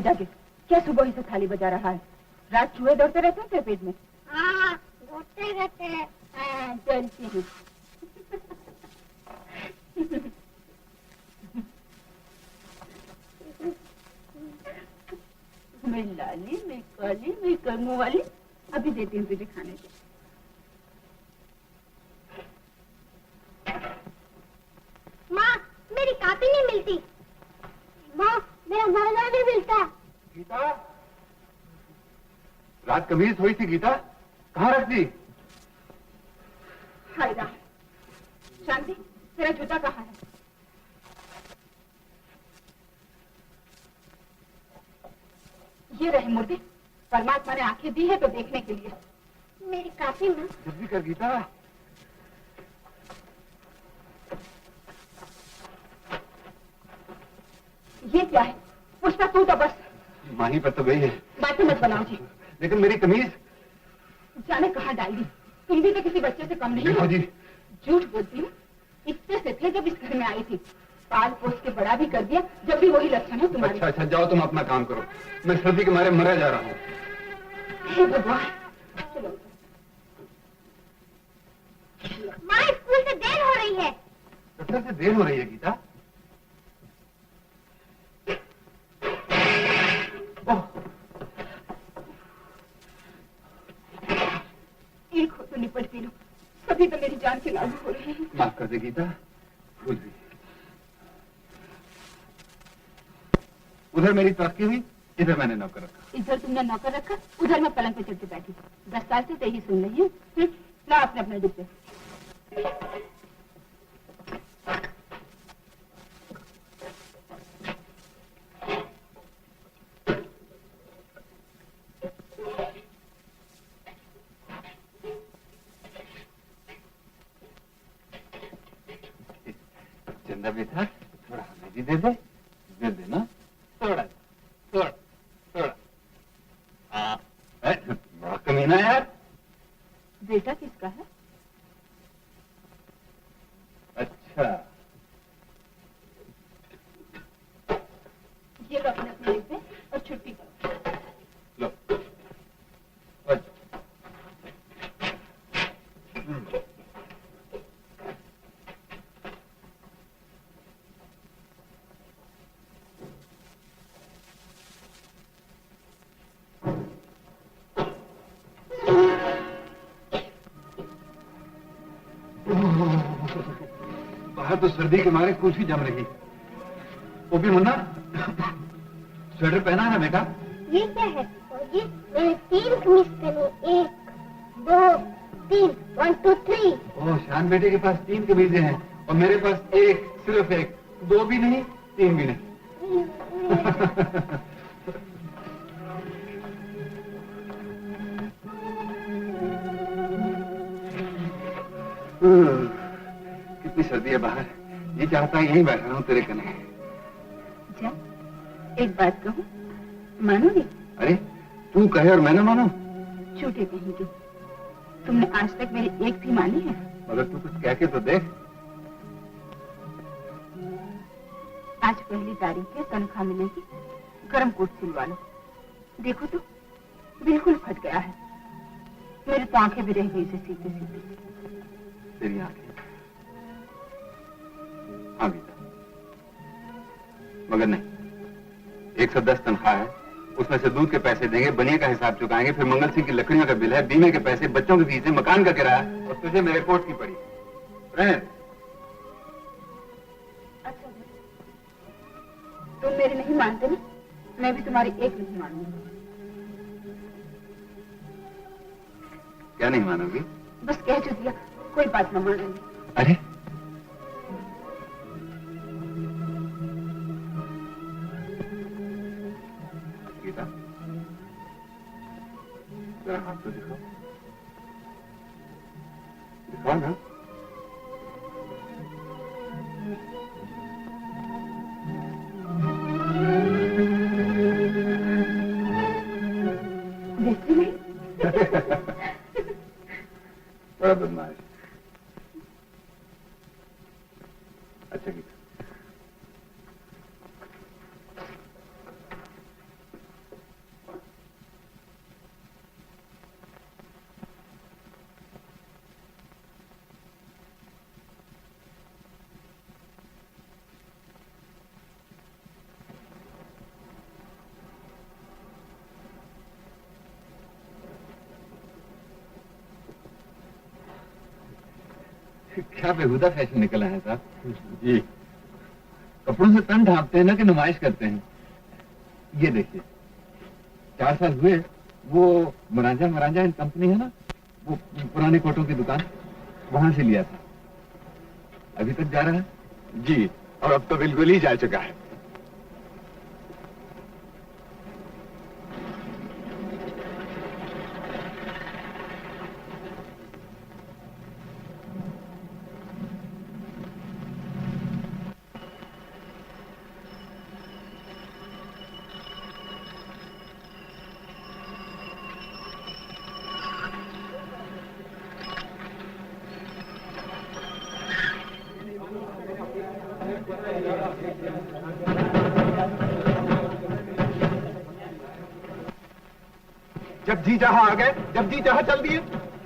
जाके, क्या सुबह ही से थाली बजा रहा है? रात चूहे दौड़ते रहते हैं तेरे पेट में? हाँ, दौड़ते रहते हैं। चलती हूँ। मैं लाली, मैं काली, मैं कर्मों वाली, अभी देती हूँ तुझे खाने को। माँ, मेरी कापी नहीं मिलती। माँ, मेरा माला नहीं मिलता। गीता, रात कमीज धोई थी गीता, कहाँ रख दी? हाय राम। शांति, तेरा जूता कहाँ है? ये रहे मुर्दे। परमात्मा ने आंखें दी है तो देखने के लिए। मेरी कापी माँ। जल्दी कर गीता। ये क्या है? पुष्पा तू तो बस। माही पर तो गई है। बातें मत बनाओ जी। लेकिन मेरी कमीज जाने कहाँ डाल दी? तुम भी तो किसी बच्चे से कम नहीं देखो हो। जी। झूठ बोलती हूँ। इतने से थे जब इस घर में आई थी। पाल पोस के बड़ा भी कर दिया, जब भी वही लक्षण है तुम्हारे। अच्छा अच्छा, जाओ तुम अपना काम करो, मैं सर्दी के मारे मरा जा रहा हूँ। हे भगवान। चलो। माँ, स्कूल से देर हो रही है। दफ्तर से देर हो रही है गीता। एक हो तो निपटती लो, सभी तो मेरी जान के लागू हो रहे हैं। माफ कर दे गीता, भूल गई। उधर मेरी तरक्की हुई, इधर मैंने नौकर रखा। इधर तुमने नौकर रखा, उधर मैं पलंग पे चढ़ के बैठी। 10 साल से यही सुन रही हूँ। ला अपने अपने डिब्बे। चंदा बेटा, थोड़ा हमें भी दे दे ना, थोड़ा थोड़ा थोड़ा। बड़ा कमीना यार। बेटा किसका है? अच्छा, ये लो अपने अपने डिब्बे और छुट्टी करो। लो। बाहर तो सर्दी के मारे कुल्फी जम रही। वो भी मुन्ना, स्वेटर पहना है ना बेटा? ये क्या है? और ये मैंने 3 कमीज पहनी। 1, 2, 3, 1, 2, 3। ओह, शान बेटे के पास 3 कमीजें हैं और मेरे पास एक, सिर्फ एक। 2 भी नहीं, 3 भी नहीं। कितनी सर्दी है बाहर। ये चाहता है यहीं बैठा रहूं तेरे कने। जा, एक बात कहूँ, मानोगे? अरे तू कहे और मैं ना मानूं? झूठे कहेंगे। तुमने आज तक मेरी एक भी मानी है? मगर तू कुछ कह के तो देख। आज पहली तारीख है, तनख्वाह मिलेगी, गर्म कोट सिलवा लो। देखो तो बिल्कुल फट गया है। मेरी तो आंखें भी रह गई से सीधे सीधे। तेरी आंखें? हाँ गीता, मगर नहीं, 110 तनख्वाह है, उसमें से दूध के पैसे देंगे, बनिए का हिसाब चुकाएंगे, फिर मंगल सिंह की लकड़ियों का बिल है, बीमे के पैसे, बच्चों की फीसें, मकान का किराया, और तुझे मेरे कोट की पड़ी। अच्छा, तुम मेरी नहीं मानते ना, मैं भी तुम्हारी एक नहीं मानूंगी। क्या नहीं मानोगी? बस कह जो दिया, कोई बात न मानेंगे। अरे गीता, जरा हाथ तो दिखाओ, दिखाओ ना। देखते नहीं। बड़ा बदमाश। अच्छा गीता, क्या बेहुदा फैशन निकला है साहब। जी, कपड़ों से तन ढांपते हैं ना कि नुमाइश करते हैं। ये देखिए, 4 साल हुए, वो मरांजा मरांजा इन कंपनी है ना, वो पुराने कोटों की दुकान, वहां से लिया था। अभी तक जा रहा है? जी, और अब तो बिल्कुल ही जा चुका है। जब जी चाहा आ गए, जब जी चाहा चल दिए।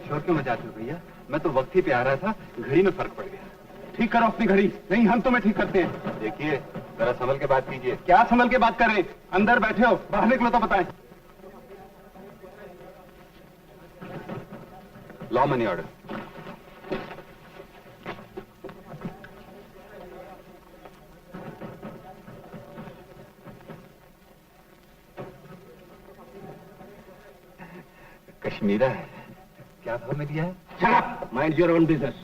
शोर क्यों मचाते हो भैया? मैं तो वक्त ही पे आ रहा था, घड़ी में फर्क पड़ गया। ठीक करो अपनी घड़ी, नहीं हम तुम्हें ठीक करते हैं। देखिए, जरा संभल के बात कीजिए। क्या संभल के बात कर रहे हैं? अंदर बैठे हो, बाहर निकलो तो बताएं। Law money order. कश्मीरा है। क्या भाव में दिया है? Shut up! Mind your own business.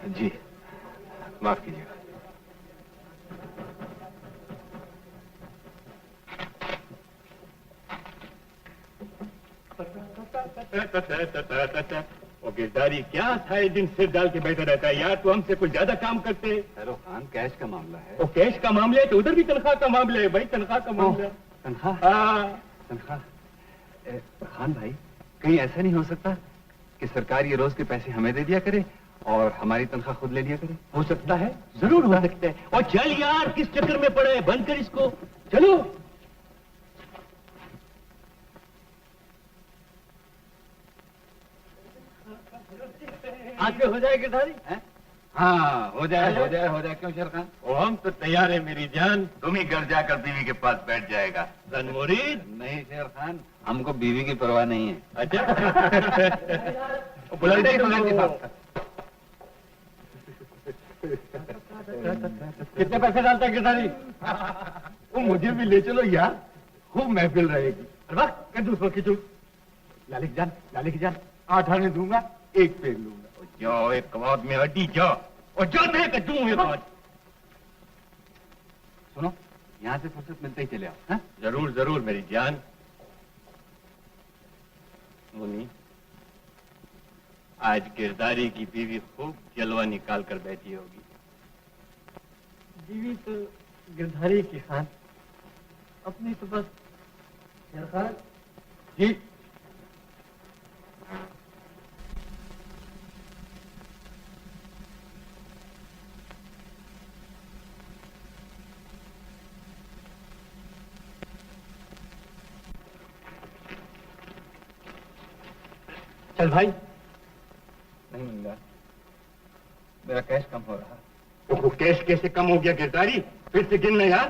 जी, माफ कीजिएगा। ओ गिरदारी, क्या सारे दिन सिर डाल के बैठा रहता है यार? तू हमसे कुछ ज्यादा काम करते है। हेलो खान, कैश का मामला है। ओ कैश का मामला है तो उधर भी तनख्वाह का मामला है भाई, तनख्वाह का मामला। तनख्वाह? हाँ तनख्वाह। खान भाई, कहीं ऐसा नहीं हो सकता कि सरकार ये रोज के पैसे हमें दे दिया करे और हमारी तनख्वाह खुद ले लिया करे? हो सकता है, जरूर हो सकता है। और चल यार, किस चक्कर में पड़ा है, बंद कर इसको, चलो। आगे हो जाए गिरधारी? हाँ, हो जाए। क्यों शेर खान? ओ हम तो तैयार है मेरी जान। तुम ही घर जाकर बीवी के पास बैठ जाएगा। मुरीद नहीं शेर खान, हमको बीवी की परवाह नहीं है। अच्छा बुलाइए। कितने पैसे डालता है गिरधारी? वो मुझे भी ले चलो यार, खूब महफिल रहेगी। अरे दूसरों की चूक। लाली की जान 8 आने दूंगा, 1 पेड़ लूंगा। जाओ एक कबाब में हड्डी जाओ, और जो मैं कहता हूँ ये बात। सुनो, यहाँ से फुर्सत मिलते ही चले आओ। हाँ? जरूर जरूर मेरी जान। मुनी, आज गिरदारी की बीवी खूब जलवा निकाल कर बैठी होगी। बीवी तो गिरधारी की खान, अपनी तो बस खान। जी, चल भाई। नहीं मिल रहा, मेरा कैश कम हो रहा। तो कैश कैसे कम हो गया गिरदारी? फिर से गिनना यार।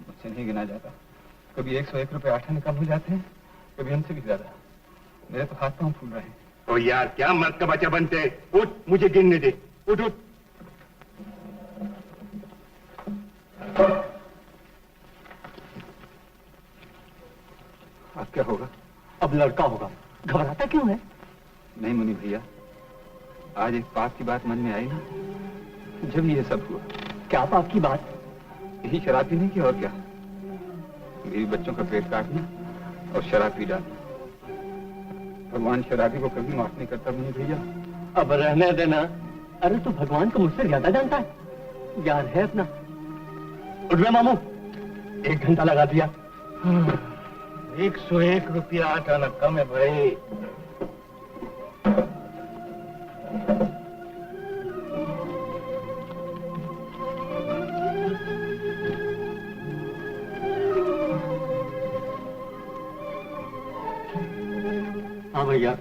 मुझसे नहीं गिना जाता। कभी 101 रुपए 8 आने कम हो जाते हैं, कभी हमसे भी ज्यादा। मेरे तो हाथ पांव फूल रहे हैं। ओ यार, क्या मर्द का बच्चा बनते हैं। उठ, मुझे गिनने दे। उठ उठ। अब क्या होगा? अब लड़का होगा, घबराता क्यों है? नहीं मुनि भैया, आज एक पाप की बात मन में आई ना, जब ये सब हुआ। क्या पाप की बात? यही शराब पीने की, और क्या। मेरी बच्चों का पेट काटना और शराब पी डालना। भगवान शराबी को कभी माफ नहीं करता मुनि भैया। अब रहने देना। अरे तो भगवान को मुझसे ज्यादा जानता है, याद है अपना। उठ गए मामू, 1 घंटा लगा दिया। 101 रुपया 8 आना कम है भाई। हाँ भैया,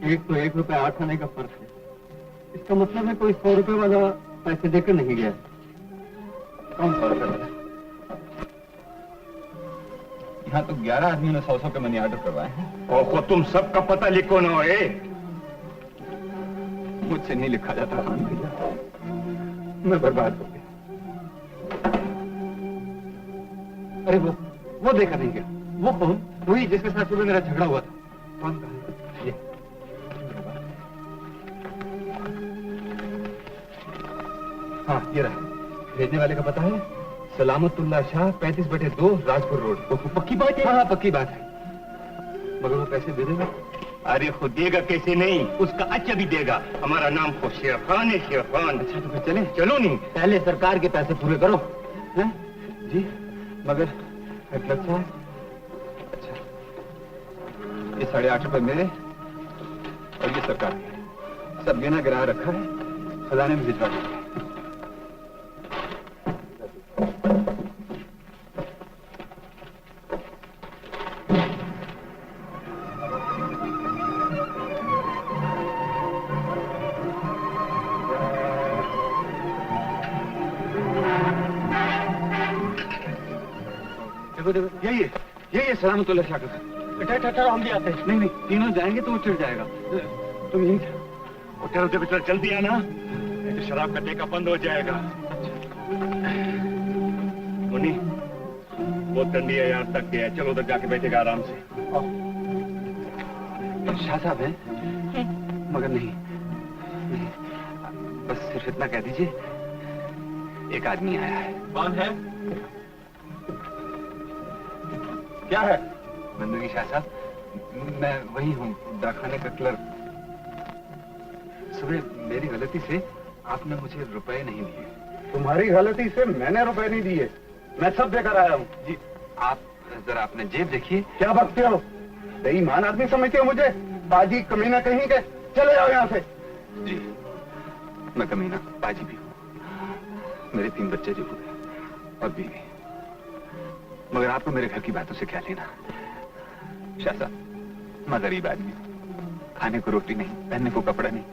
1 तो 1 रुपया 8 आने का फर्क है। इसका मतलब है कोई 100 रुपए वाला पैसे देकर नहीं गया। कौन सा है? यहाँ तो 11 आदमियों ने 100 के मनी ऑर्डर करवाए हैं। और तुम सबका पता लिखो ना है। मुझसे नहीं लिखा जाता खान भैया, मैं बर्बाद हो गया। अरे वो देखा नहीं क्या? वो कौन? वही जिसके साथ सुबह मेरा झगड़ा हुआ था। कौन कहा? ये हाँ, ये रहा। भेजने वाले का पता है? सलामतुल्लाह शाह, 35/2 राजपुर रोड। पक्की बात है? हाँ, पक्की बात है। मगर वो पैसे दे देगा? अरे खुद देगा कैसे नहीं, उसका अच्छा भी देगा। हमारा नाम तो शेर खान है, शेर खान। अच्छा, तो फिर चले? चलो नहीं, पहले सरकार के पैसे पूरे करो। हैं? जी, मगर मतलब साहब, अच्छा, ये 8.5 रुपए मेरे और ये सरकार के, सब गिना गिरा रखा है, खजाने में भिजवा दीजिए। यही सलामतुल्लाह शाह का। ठहरो, हम भी आते हैं। नहीं, तीनों जाएंगे तो वो चिढ़ जाएगा। तुम यहीं उठो तो बेटा, जल्दी आना, नहीं तो शराब का ठेका बंद हो जाएगा। मुन्नी, बहुत ठंडी है यार, तक गया है। चलो उधर जाके बैठेगा आराम से। शाह साहब हैं? मगर नहीं, बस सिर्फ इतना कह दीजिए, एक आदमी आया है। कौन है? क्या है? बंदगी शाह साहब, मैं वही हूँ, डाकखाने का क्लर्क। सुबह मेरी गलती से आपने मुझे रुपए नहीं दिए। तुम्हारी गलती से मैंने रुपए नहीं दिए, मैं सब देकर आया हूँ। जी, आप जरा अपने जेब देखिए। क्या बकते हो? बेईमान आदमी समझते हो मुझे? बाजी कमीना कहीं के, चले जाओ यहाँ से। जी, मैं कमीना बाजी भी हूँ। मेरे 3 बच्चे जो हुए और बीवी, मगर आपको मेरे घर की बातों से क्या लेना? शाह साहब, मैं गरीब आदमी हूँ, खाने को रोटी नहीं, पहनने को कपड़ा नहीं।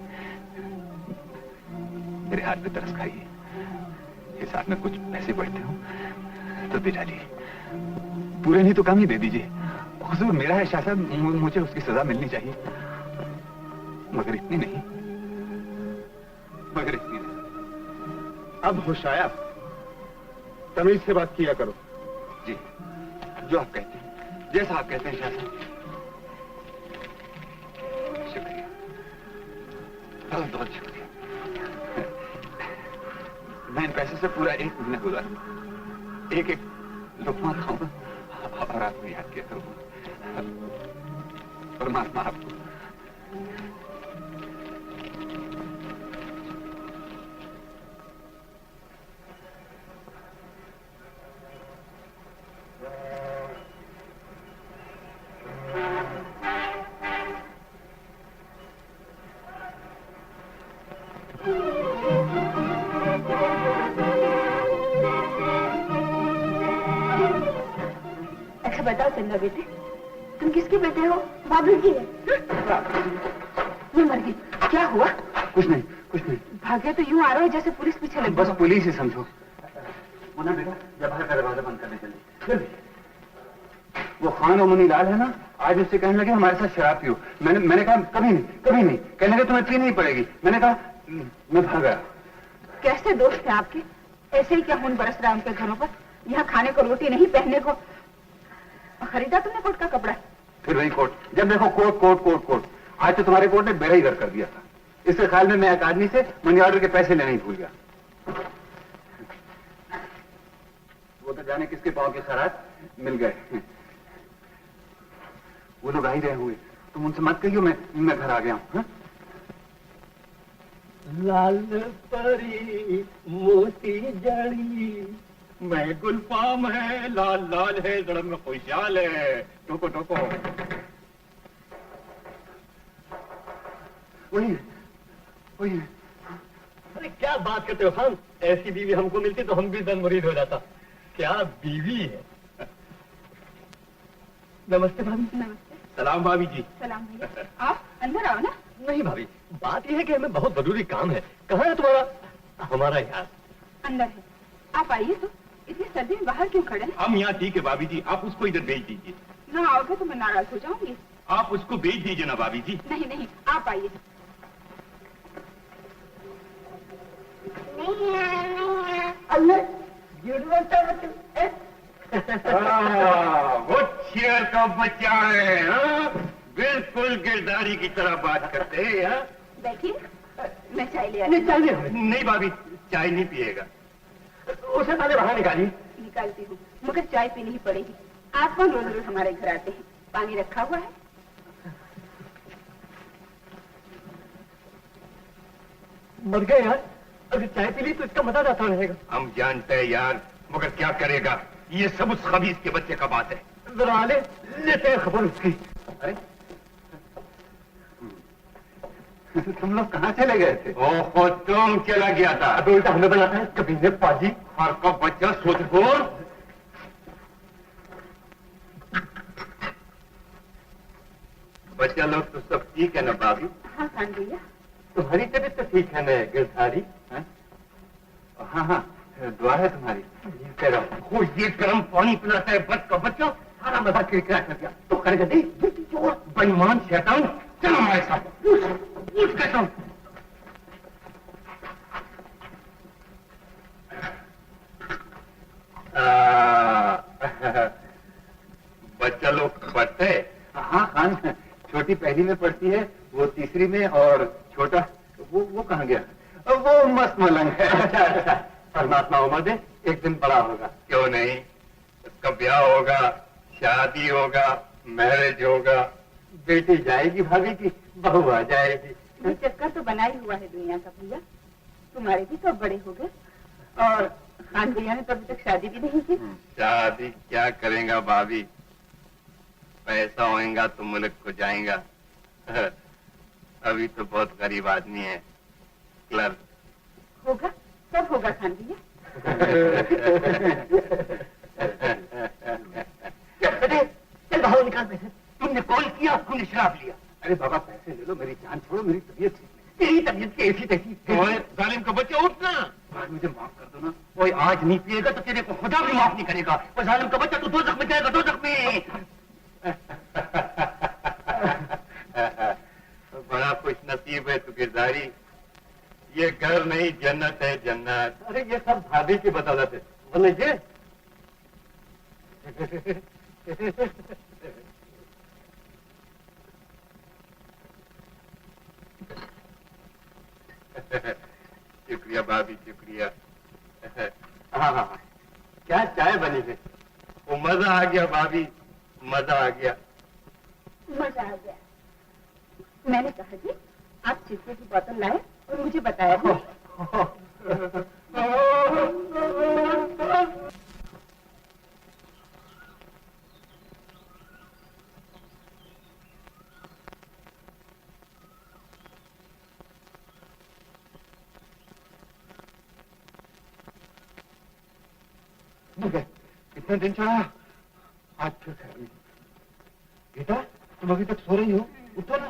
मेरे हाथ पे तरस खाइए, हिसाब में कुछ पैसे बढ़ते हो तो दे डालिए, पूरे नहीं तो कम ही दे दीजिए। हुजूर मेरा है शाह साहब, मुझे उसकी सजा मिलनी चाहिए, मगर इतनी नहीं, मगर इतनी नहीं। अब होश आया? तमीज से बात किया करो। जी, जो आप कहते हैं, जैसा आप कहते हैं शाह साहब। शुक्रिया, बहुत बहुत शुक्रिया। मैं इन पैसों से पूरा 1 महीना गुजारूंगा, एक लुकमा खाऊंगा और आपको याद किया करूंगा। परमात्मा आपको। बताओ चंदा बेटे, तुम किसके बेटे हो? बाबू जी है। मैं मर गई। क्या हुआ? कुछ नहीं, कुछ नहीं। भागे तो यूं आ रहे हो जैसे पुलिस पीछे लगी। बस पुलिस ही समझो। मुन्ना बेटा, जब बाहर का दरवाजा बंद करने चले। वो खान और मुनी लाल है ना, आज उससे कहने लगे हमारे साथ शराब पियो। मैंने कहा कभी नहीं, कभी नहीं। कहने लगे तुम्हें पीनी ही पड़ेगी। मैंने कहा मैं भाग गया। कैसे दोस्त हैं आपके? ऐसे ही क्या खून बरस रहा है उनके घरों पर? यहाँ खाने को रोटी नहीं, पहनने को। खरीदा तुमने कोट का कपड़ा? फिर वही कोट, जब देखो कोट कोट कोट कोट। आज तो तुम्हारे कोट ने बेड़ा ही कर दिया था। इसके ख्याल में मैं एक आदमी से मनी ऑर्डर के पैसे लेने ही भूल गया। वो तो जाने किसके पांव के खराज मिल गए। वो लोग आ ही रहे हुए, तुम उनसे मत कहियो मैं घर आ गया हूँ। लाल परी मोती जड़ी, मैं गुलफाम है, लाल लाल है, जड़म में खुशहाल है। टोको टोको। वही वही। अरे क्या बात करते हो खान, ऐसी बीवी हमको मिलती तो हम भी दन मुरीद हो जाता। क्या बीवी है। नमस्ते भाभी। नमस्ते। सलाम भाभी जी। सलाम भैया। आप अंदर आओ ना। नहीं भाभी, बात यह है कि हमें बहुत जरूरी काम है। कहाँ है तुम्हारा हमारा यार? अंदर है, आप आइए। तो इतनी सर्दी में बाहर क्यों खड़े हैं? हम यहाँ ठीक है भाभी जी, आप उसको इधर भेज दीजिए। ना आओगे तो मैं नाराज हो जाऊंगी। आप उसको भेज दीजिए ना भाभी जी। नहीं नहीं, आप आइए। नहीं है। अल्लाह झूठ बोलता है बच्चे। वो शेर का बच्चा है, हाँ? बिल्कुल गिरदारी की तरह बात करते हैं, हाँ? बैठिए, मैं चाय ले आती हूँ। नहीं भाभी, चाय नहीं पिएगा। उसे पहले बाहर निकालिए। निकालती हूँ, मगर चाय पीनी ही पड़ेगी। आप कौन रोज रोज हमारे घर आते हैं? पानी रखा हुआ है। मर गए यार, अगर चाय पी ली तो इसका मजा जाता रहेगा। हम जानते हैं यार, मगर क्या करेगा, ये सब उस खबीज के बच्चे का बात है। जरा लेते हैं खबर उसकी। अरे तुम लोग कहाँ चले गए थे? ओहो, तुम चला गया था। अभी उल्टा हमें बनाता है कभी ने पाजी। और का बच्चा सोचखोर। बच्चा लोग तो सब ठीक है ना भाभी? हाँ खान भैया। तुम्हारी तबीयत तो ठीक है ना गिरधारी? हाँ हाँ, दुआ है तुम्हारी। तेरा वो ये गर्म पानी पिलाता है बच का बच्चा, सारा मजा किरकिरा कर दिया। तो करेगा नहीं, बेईमान शैतान, चलो हमारे साथ। उठ कैसा बच्चा लोग पढ़ते हैं? हाँ खान, छोटी पहली में पढ़ती है, वो तीसरी में, और छोटा वो कहाँ गया? वो मस्त मलंग है। अच्छा, परमात्मा उम्र दे, एक दिन बड़ा होगा। क्यों नहीं, उसका ब्याह होगा, शादी होगा, मैरिज होगा। बेटी जाएगी भाभी की, बहू आ जाएगी। ये चक्कर तो बना ही हुआ है दुनिया का भैया। तुम्हारे भी तो बड़े हो गए, और खान भैया ने तो अभी तक शादी भी नहीं की। शादी क्या करेगा भाभी, पैसा होएगा तो मुल्क को जाएगा। अभी तो बहुत गरीब आदमी है, क्लर्क। होगा, सब होगा खान भैया। चल बाहर निकाल पैसे। तुमने कॉल किया, तुमने शराब लिया। अरे बाबा पैसे ले लो, मेरी जान छोड़ो, मेरी तबीयत ठीक नहीं। तेरी तबीयत की ऐसी तैसी। जालिम का बच्चा उठना, मुझे माफ कर दो ना। कोई आज नहीं पिएगा तो तेरे को खुदा भी माफ नहीं करेगा। वो जालिम का बच्चा, तू दो जख्म में जाएगा, दो जख्म में। बड़ा खुश नसीब है तू गिरधारी, ये घर नहीं जन्नत है, जन्नत। अरे ये सब भाभी की बदौलत है, बोले ये। शुक्रिया भाभी, शुक्रिया। हाँ हाँ, क्या चाय बनी है। वो मजा आ गया भाभी, मजा आ गया। मजा आ गया। मैंने कहा जी, आप चिट्ठी की बोतल लाए और मुझे बताया भी नहीं। कितने दिन चढ़ा, आज फिर खैर। बेटा तुम अभी तक सो रही हो, उठो ना।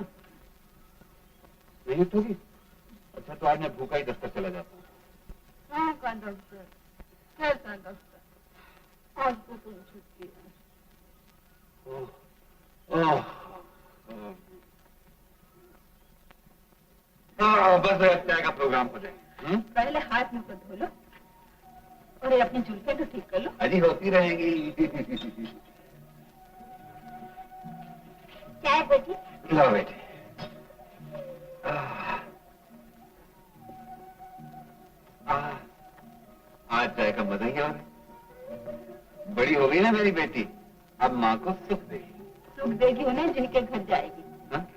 नहीं उठोगी? अच्छा तो आज मैं भूखा ही दफ्तर चला जाता हूँ। हाँ डॉक्टर, कैसा डॉक्टर, आज तो तुम छुट्टी है। बस चाय का प्रोग्राम हो जाए। पहले हाथ मुंह को धो लो और ये अपनी जुल्फें तो ठीक कर लो। अजी होती रहेगी। चाय बेटी। लो बेटी। आज चाय का मजा ही और है। बड़ी हो गई ना मेरी बेटी, अब माँ को सुख देगी। सुख देगी उन्हें जिनके घर जाएगी। हाँ?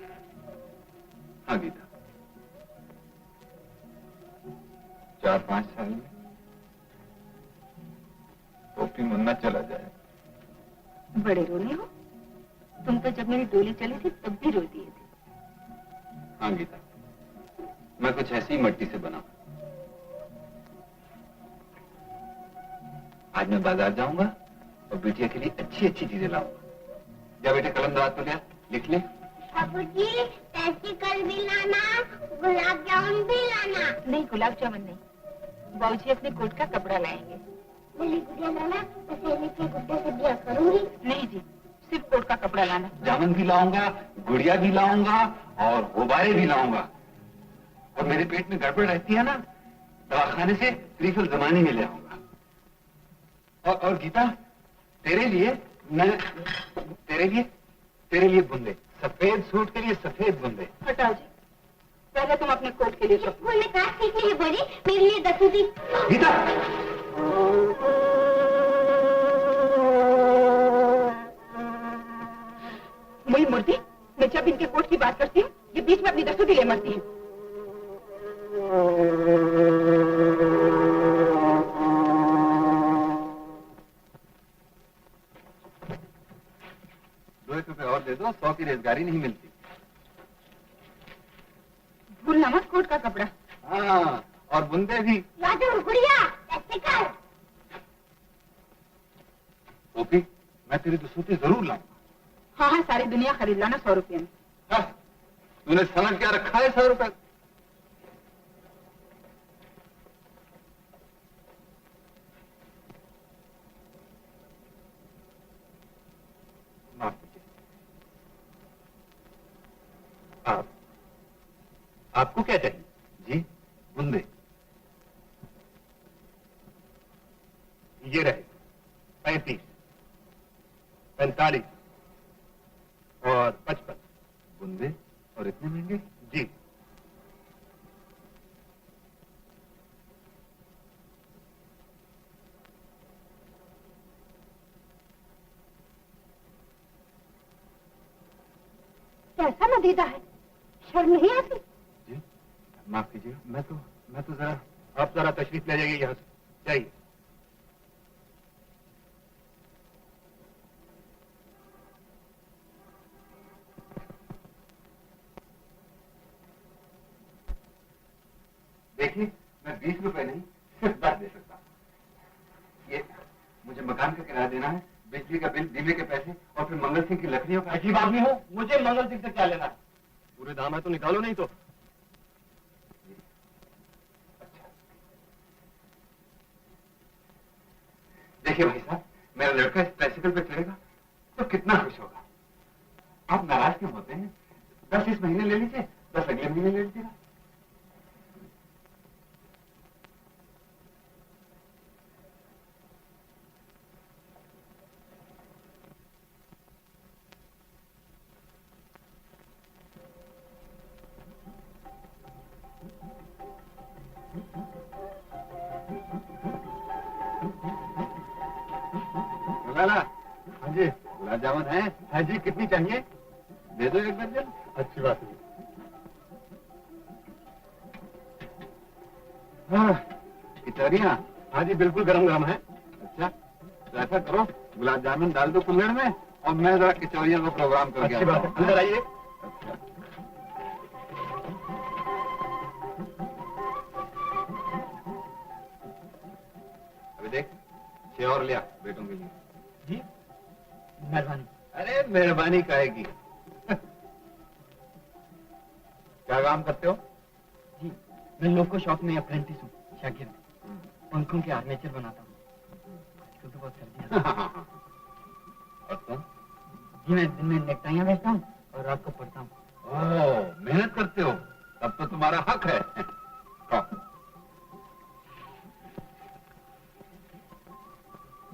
हाँ गीता, 4-5 साल में पोपी मुन्ना चला जाए। बड़े रोने हो तुम तो, जब मेरी डोली चली थी तब भी रो दिए थे। हाँ गीता, मैं कुछ ऐसी मट्टी से बना। आज मैं बाजार जाऊंगा और बिटिया के लिए अच्छी अच्छी चीजें लाऊंगा। जा बेटे कलम दराज तो लिख ले। बाबूजी पैसे भी लाना, गुलाब जामुन भी लाना। नहीं गुलाब जामुन नहीं, बाबूजी अपने कोट का कपड़ा लाएंगे। मेरी गुड़िया लाना, तो सहेली के गुड्डे से ब्याह करूंगी। नहीं जी, सिर्फ कोट का कपड़ा लाना। जामुन भी लाऊंगा, गुड़िया भी लाऊंगा और गुब्बारे भी लाऊंगा। और मेरे पेट में गड़बड़ रहती है ना, दवाखाने से त्रिफल जमाने में ले आऊंगा। और गीता, तेरे लिए बुंदे, सफेद सूट के लिए सफेद बुंदे। हटाओ जी, पहले तुम अपने कोट के लिए स्कूल में क्लास सीखने लिए बोली, मेरे लिए 10 दी। गीता, मुई मूर्ति, मैं जब इनके कोट की बात करती हूँ ये बीच में अपनी दस्तूरी ले मरती है। ₹2 और दे दो, 100 की रेजगारी नहीं मिलती। भूलना मत कोट का कपड़ा। हाँ, और बुंदे भी। राजू, गुड़िया, ऐसे कर। ओपी, मैं तेरी दसूती जरूर लाऊंगा। हाँ, सारी दुनिया खरीद लाना 100 रुपये में। हाँ, तूने समझ क्या रखा है 100 रुपए? माफ कीजिए। आपको क्या चाहिए? जी, बुंदे। ये रहे 35, 45 और 55 बुंदे। और इतने महंगे? जी। कैसा नदीदा है, शर्म नहीं आती? जी, माफ कीजिए, मैं तो जरा, आप जरा तशरीफ ले जाइए यहाँ से, जाइए। देखिए, मैं 20 रुपए नहीं, सिर्फ 10 दे सकता हूँ। ये मुझे मकान का किराया देना है, बिजली का बिल, बीमे के पैसे और फिर मंगल सिंह की लकड़ियों का। अजीब आदमी हो, मुझे मंगल सिंह से क्या लेना है? पूरे दाम है तो निकालो, नहीं तो। अच्छा, देखिए भाई साहब, मेरा लड़का इस ट्राइसिकल पे चलेगा तो कितना खुश होगा। आप नाराज क्यों होते हैं? 10 इस महीने ले लीजिए, 10 अगले महीने ले लीजिएगा। लाला, हाँ जी, गुलाब जामुन है? हाँ जी, कितनी चाहिए? दे दो 1 दर्जन। अच्छी बात है। हाँ, कचौरियाँ? हाँ जी, बिल्कुल गरम गरम है। अच्छा, तो ऐसा करो, गुलाब जामुन डाल दो कुल्हड़ में और मैं जरा कचौरियों का प्रोग्राम करके अच्छी बात है, अंदर आइए। अच्छा। अभी देख, 6 और लिया बेटों के लिए। जी, मेहरबानी। अरे मेहरबानी काहेगी। क्या काम करते हो? जी, मैं लोको शॉप में अप्रेंटिस हूँ, शागिर्द। पंखों के आर्मेचर बनाता हूँ। आजकल तो बहुत सर्दी है। और तुम? जी, मैं दिन में नेकटाइयाँ बेचता हूँ और रात को पढ़ता हूँ। ओह, मेहनत करते हो, तब तो तुम्हारा हक है। खाओ।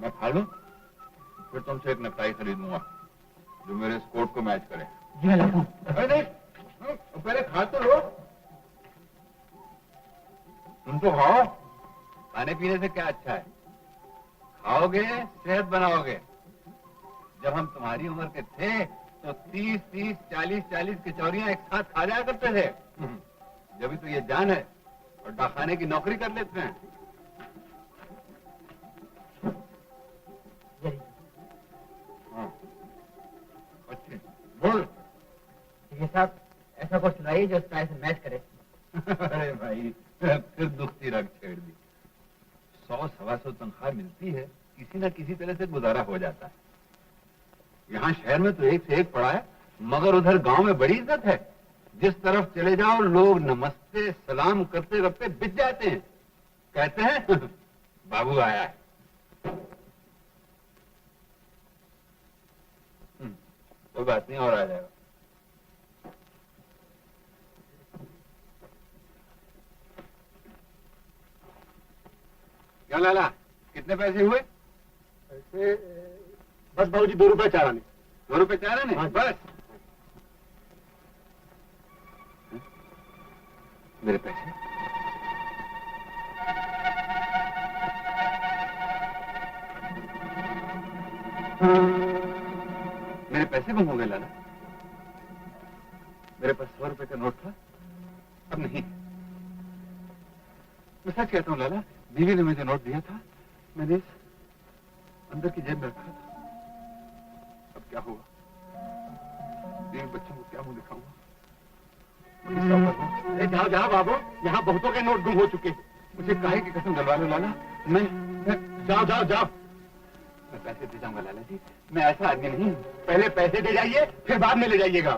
मैं खा लूं, फिर तुमसे एक नेकटाई खरीदूंगा जो मेरे इस कोट को मैच करे। जी, मैं लाता हूँ। अरे नहीं, पहले खा तो लो। तुम तो खाओ, खाने पीने से क्या अच्छा है? खाओगे, सेहत बनाओगे। जब हम तुम्हारी उम्र के थे तो 30-30, 40-40 कचौरियां एक साथ खा जाया करते थे। जब तो ये जान है और डाखाने की नौकरी कर लेते हैं। हाँ, अच्छी बोल। ये साहब, ऐसा कुछ लाइए जो स्टाइल से मैच करे। अरे भाई, फिर दुखती रग छेड़ दी। 100-125 तनख्वाह मिलती है, किसी न किसी तरह से गुजारा हो जाता है। यहाँ शहर में तो एक से एक पड़ा है, मगर उधर गांव में बड़ी इज्जत है। जिस तरफ चले जाओ लोग नमस्ते सलाम करते करते बिछ जाते हैं, कहते हैं बाबू आया है। कोई बात नहीं, और आ जाएगा। क्या लाला, कितने पैसे हुए? ऐसे बस बाबूजी 2 रुपए 4 आने। 2 रुपए 4 आने? हाँ। बस। मेरे पैसे? मेरे पैसे गुम हो गए लाला। मेरे पास 100 रुपए का नोट था, अब नहीं। मैं सच कहता हूँ लाला, बीवी ने मुझे नोट दिया था, मैंने इस अंदर की जेब में रखा था। अब क्या होगा? बीवी बच्चों को क्या मुंह दिखाऊंगा? अरे जाओ जाओ बाबू, यहाँ बहुतों के नोट गुम हो चुके हैं। मुझे काहे की कसम दिलवा लो लाला। मैं जाओ जाओ जाओ। मैं पैसे दे जाऊंगा लाला जी, मैं ऐसा आदमी नहीं हूँ। पहले पैसे दे जाइए, फिर बाद में ले जाइएगा।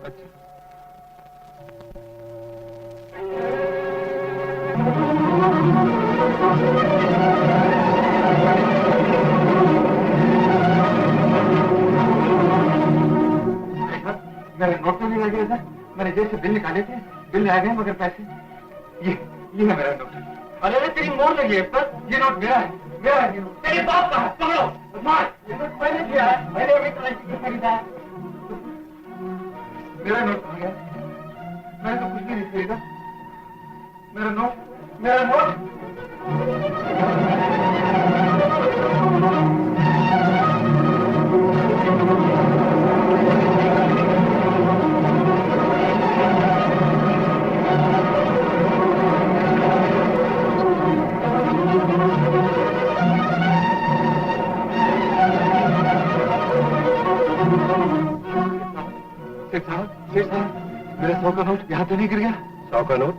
अच्छा। मेरे नोट तो नहीं आ गया था, मैंने जेब से बिल निकाले थे, बिल आ गए मगर पैसे ये है मेरा नोट। अरे तेरी मोड़ लगी है पर। ये नोट मेरा है, मेरा है ये नोट। तेरी बाप का है, पकड़ो मार। ये नोट मैंने दिया है, मैंने अभी करेंसी से खरीदा है। मेरा नोट कहाँ गया? मैंने तो कुछ भी नहीं खरीदा। मेरा नोट, मेरा नोट। सेठ साहब, मेरा 100 का नोट यहाँ तो नहीं गिर गया? 100 का नोट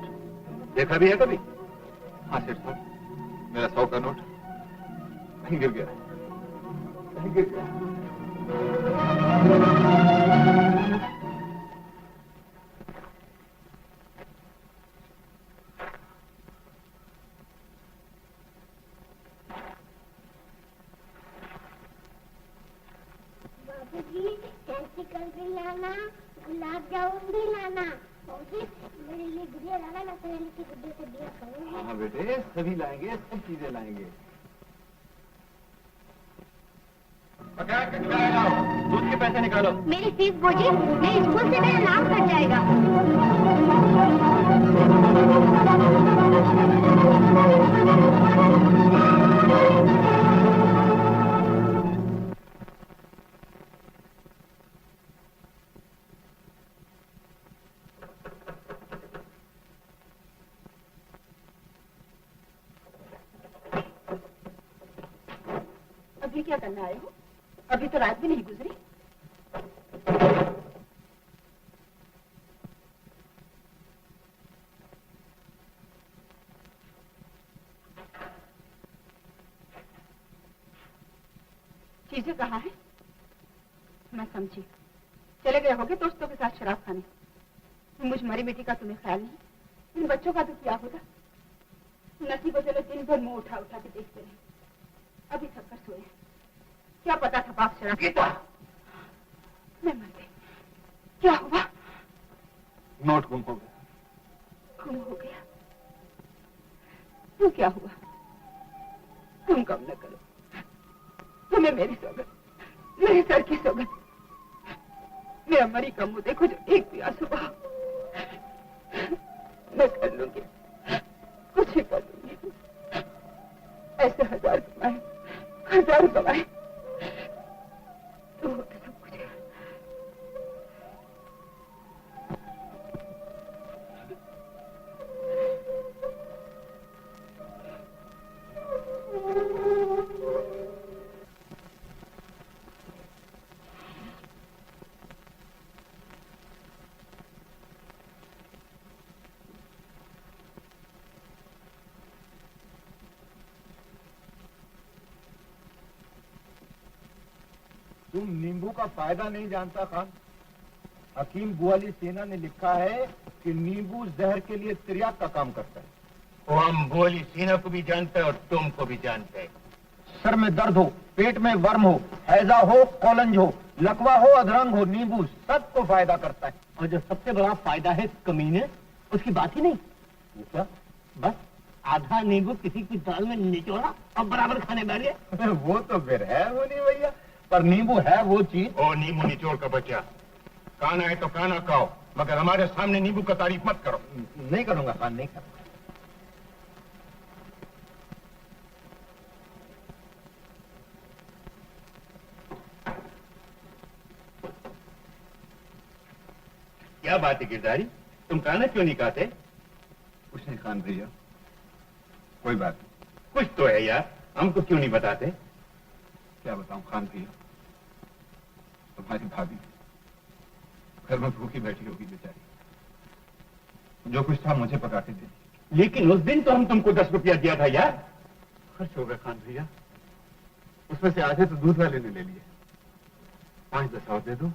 देखा भी है कभी? हाँ सेठ साहब, मेरा 100 का नोट कहीं गिर गया, कहीं गिर गया। बाबूजी सेंटिकल भी लाना, गुलाब जामुन भी लाना। बाबूजी मेरे लिए गुड़िया लाना, मैं सहेली की गुड्डे से बिया करूंगी। हाँ बेटे, सभी लाएंगे, सब चीजें लाएंगे। दूध के पैसे निकालो। मेरी फीस बोझी, मेरे स्कूल से मेरा नाम कट जाएगा। अभी क्या करना आए हो? अभी तो रात भी नहीं गुजरी। चीजें कहाँ हैं? मैं समझी, चले गए होगे दोस्तों के साथ शराब खाने। मुझ मरी बेटी का तुम्हें ख्याल नहीं। इन बच्चों का तो क्या होगा? नसीब को चलो दिन भर मुंह उठा उठा के देखते रहे, अभी थक कर सोए। क्या पता था बाप शराब पीता। मैं मर गई। क्या हुआ? नोट गुम हो गया। गुम हो गया? तो क्या हुआ? तुम कम न करो, तुम्हें मेरी सौगत, मेरे सर की सौगत। मेरा मरी का मुंह देखो, जो एक भी आंसू बहा। मैं कर लूंगी, कुछ ही कर लूंगी। ऐसे 1000 कमाए, 1000 कमाए तो होता सब कुछ है। तुम नींबू का फायदा नहीं जानता खान। हकीम बुआली सेना ने लिखा है कि नींबू जहर के लिए तिर्याक का काम करता है। वो हम बुआली सेना को भी जानते हैं और तुमको भी जानते हैं। सर में दर्द हो, पेट में वर्म हो, हैजा हो, कॉलंज हो, लकवा हो, अधरंग हो, नींबू सबको फायदा करता है। और जो सबसे बड़ा फायदा है कमीने, उसकी बात ही नहीं। अच्छा, बस आधा नींबू किसी की दाल में निचोड़ा और बराबर खाने बैठ गए। वो तो फिर है वो नहीं भैया, पर नींबू है वो चीज। ओ नींबू निचोड़ का बच्चा, खाना है तो खाना खाओ, मगर हमारे सामने नींबू का तारीफ मत करो। नहीं करूंगा खान, नहीं करूंगा। क्या बात है गिरधारी, तुम खाना क्यों नहीं खाते? कुछ नहीं खान भैया, कोई बात नहीं। कुछ तो है यार, हमको क्यों नहीं बताते? क्या बताऊं खान भैया, तुम्हारी भाभी घर में भूखी बैठी होगी बेचारी, जो कुछ था मुझे पका के दे। लेकिन उस दिन तो हम तुमको 10 रुपया दिया था यार। खर्च हो गए खान भैया, उसमें से आधे तो दूध वाले ने ले लिए। 5-10 और दे दो,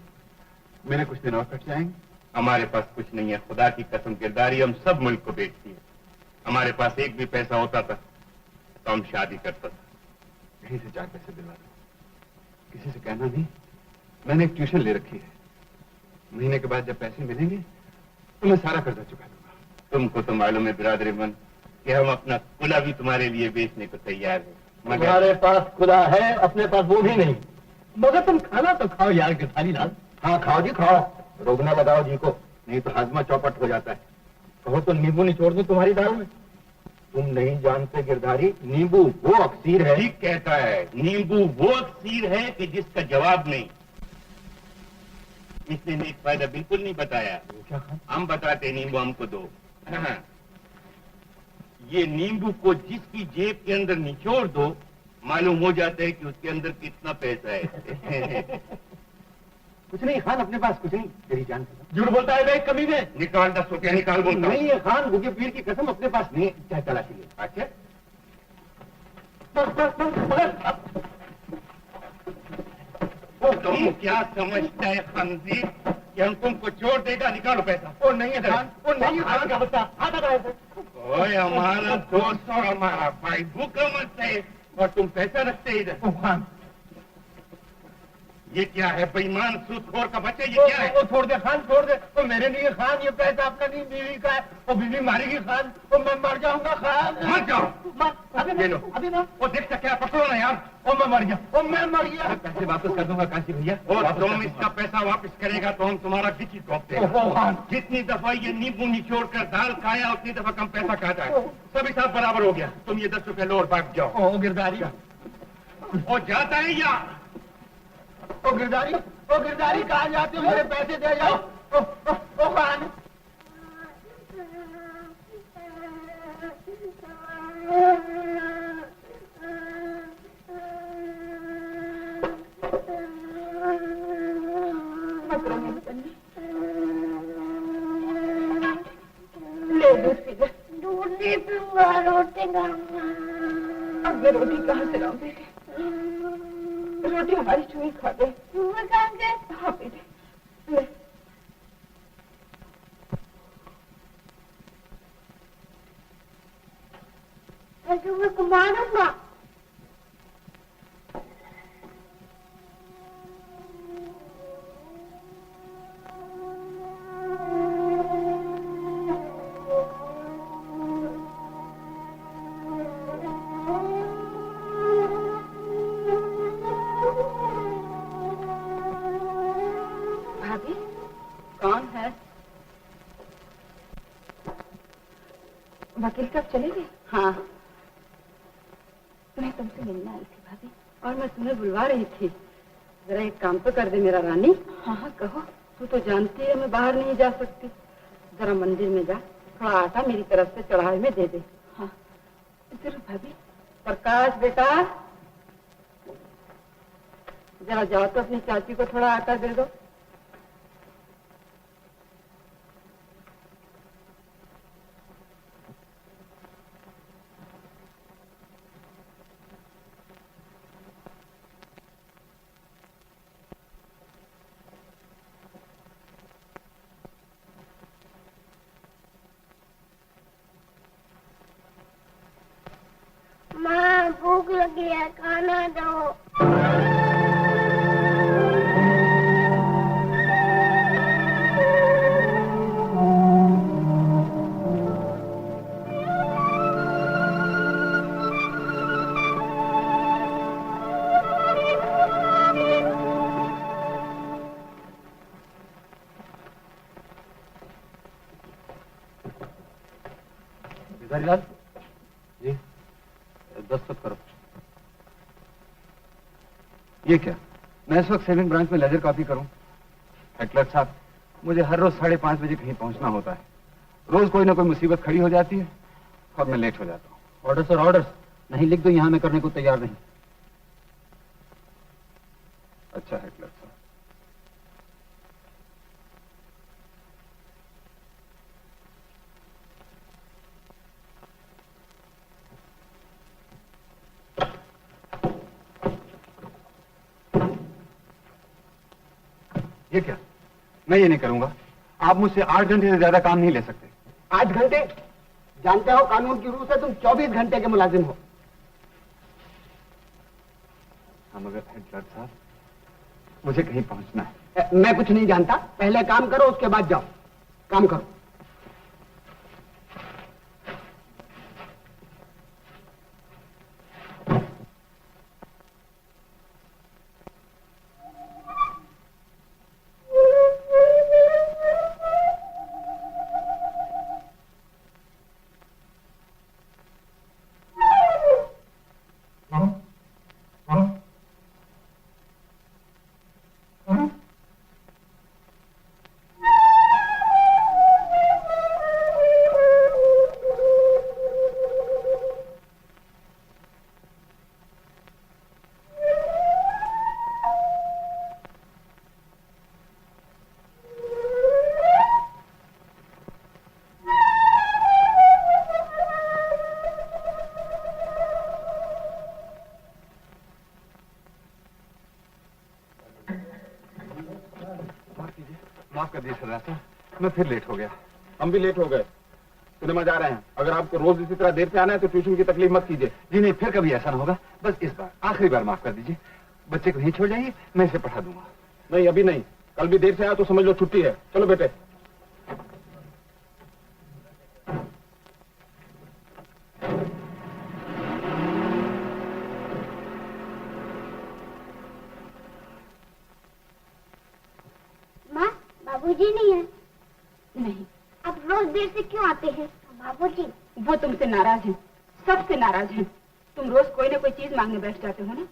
मेरे कुछ दिन और कट जाएंगे। हमारे पास कुछ नहीं है, खुदा की कसम गिरधारी, हम सब मुल्क को बेचती है। हमारे पास एक भी पैसा होता था तो हम शादी करता था। यहीं से 4 पैसे दिला दो, किसी से कहना नहीं। मैंने एक ट्यूशन ले रखी है, महीने के बाद जब पैसे मिलेंगे तो मैं सारा कर्जा चुका दूंगा। तुमको तो मालूम है बिरादर मन कि हम अपना कुला भी तुम्हारे लिए बेचने को तैयार है, मगर तुम्हारे पास खुदा है, अपने पास वो भी नहीं। मगर तुम खाना तो खाओ यार गिरधारी लाल। हाँ खाओ जी खाओ, रोगना लगाओ जी को, नहीं तो हाजमा चौपट हो जाता है। कहो तो नींबू निचोड़ दूं तुम्हारी दाल में। तुम नहीं जानते गिरधारी, नींबू वो अक्सीर है। ठीक कहता है, नींबू वो अक्सीर है कि जिसका जवाब नहीं। इसने नेक फायदा बिल्कुल नहीं बताया। क्या खान? हम बताते नींबू हमको दो। हाँ। ये नींबू को जिसकी जेब के अंदर निचोड़ दो, मालूम हो जाता है कि उसके अंदर कितना पैसा है। कुछ नहीं खान, अपने पास कुछ नहीं, तेरी जान से। झूठ बोलता है भाई कभी में। निकाल 10 रुपया निकाल बोलता हूं। नहीं है खान, भूखे पीर की कसम अपने पास नहीं है, चाहे तलाशी ले। अच्छा, तुम क्या समझता है खंजीर कि हम तुमको छोड़ देगा? निकालो पैसा। वो नहीं है खान, वो नहीं है खान। का बच्चा आता था ऐसे। ओए हमारा दोस्त और हमारा भाई भूखा मत है और तुम पैसा रखते हैं इधर। ओ खान, ये क्या है बेईमान सूदखोर का बच्चा, ये क्या है? वो छोड़ दे खान, छोड़ दे। वो मेरे लिए खान, ये पैसा आपका नहीं, बीवी का है। वो बीवी मारेगी खान, वो मैं मर जाऊंगा खान। मत जाओ। अभी लो। अभी ना, वो देखता क्या, पकड़ो ना यार। ओ मैं मर गया, ओ मैं मर गया। पैसे वापस कर दूंगा काशी भैया। और तुम इसका पैसा वापस करेगा तो हम तुम्हारा गिची तोप देगा। ओ खान, जितनी दफा ये नींबू निचोड़ कर दाल खाया उतनी दफा कम पैसा खाता है। सब हिसाब बराबर हो गया। तुम ये 10 रुपए लो और भाग जाओ। ओ गिरधारी, और जाता है या ओ गिरधारी, ओ गिरधारी कहाँ जाते हो? मेरे पैसे दे जाओ। ओ खान, ले दूध पी ले। दूध नहीं पीऊंगा, रोटी खाऊंगा। अब मैं रोटी कहाँ से लाऊं बेटे? रोटी हमारी चूही खा गई। चूहे खा गए? हाँ बेटे, ले। मैं चूहे को मारूंगा। भाभी, कौन है? वकील साहब चले गए? हाँ, मैं तुमसे मिलने आई थी भाभी, और मैं तुम्हें बुलवा रही थी। जरा एक काम तो कर दे मेरा रानी। हाँ हाँ कहो। तू तो जानती है मैं बाहर नहीं जा सकती। जरा मंदिर में जा, थोड़ा आटा मेरी तरफ से चढ़ावे में दे दे। हाँ जरूर भाभी। प्रकाश बेटा, जरा जाओ तो अपनी चाची को थोड़ा आटा दे दो। माँ भूख लगी है, खाना दो। भिखारीलाल जी, दस्तखत करो। ये क्या? मैं इस वक्त सेविंग ब्रांच में लेजर कॉपी करूं? क्लर्क साहब, मुझे हर रोज 5:30 बजे कहीं पहुंचना होता है। रोज कोई ना कोई मुसीबत खड़ी हो जाती है और मैं लेट हो जाता हूँ। ऑर्डर्स और ऑर्डर्स नहीं लिख दो, यहां मैं करने को तैयार नहीं। अच्छा है क्लर्क साहब। ये क्या? मैं ये नहीं करूंगा। आप मुझसे 8 घंटे से ज्यादा काम नहीं ले सकते। 8 घंटे? जानते हो कानून की रूह से तुम 24 घंटे के मुलाजिम हो। हाँ मगर क्लर्क साहब, मुझे कहीं पहुंचना है। मैं कुछ नहीं जानता, पहले काम करो उसके बाद जाओ। काम करो। माफ कर दीजिए सरदार साहब, मैं फिर लेट हो गया। हम भी लेट हो गए, सिनेमा जा रहे हैं। अगर आपको रोज इसी तरह देर से आना है तो ट्यूशन की तकलीफ मत कीजिए। जी नहीं, फिर कभी ऐसा ना होगा। बस इस बार आखिरी बार माफ कर दीजिए। बच्चे को यहीं छोड़ जाइए, मैं इसे पढ़ा दूंगा। नहीं अभी नहीं, कल भी देर से आया तो समझ लो छुट्टी है। चलो बेटे। माँ, बाबूजी नहीं है। नहीं, अब रोज देर से क्यों आते हैं बाबूजी? वो तुमसे नाराज हैं, सबसे नाराज हैं। तुम रोज कोई ना कोई चीज मांगने बैठ जाते हो ना।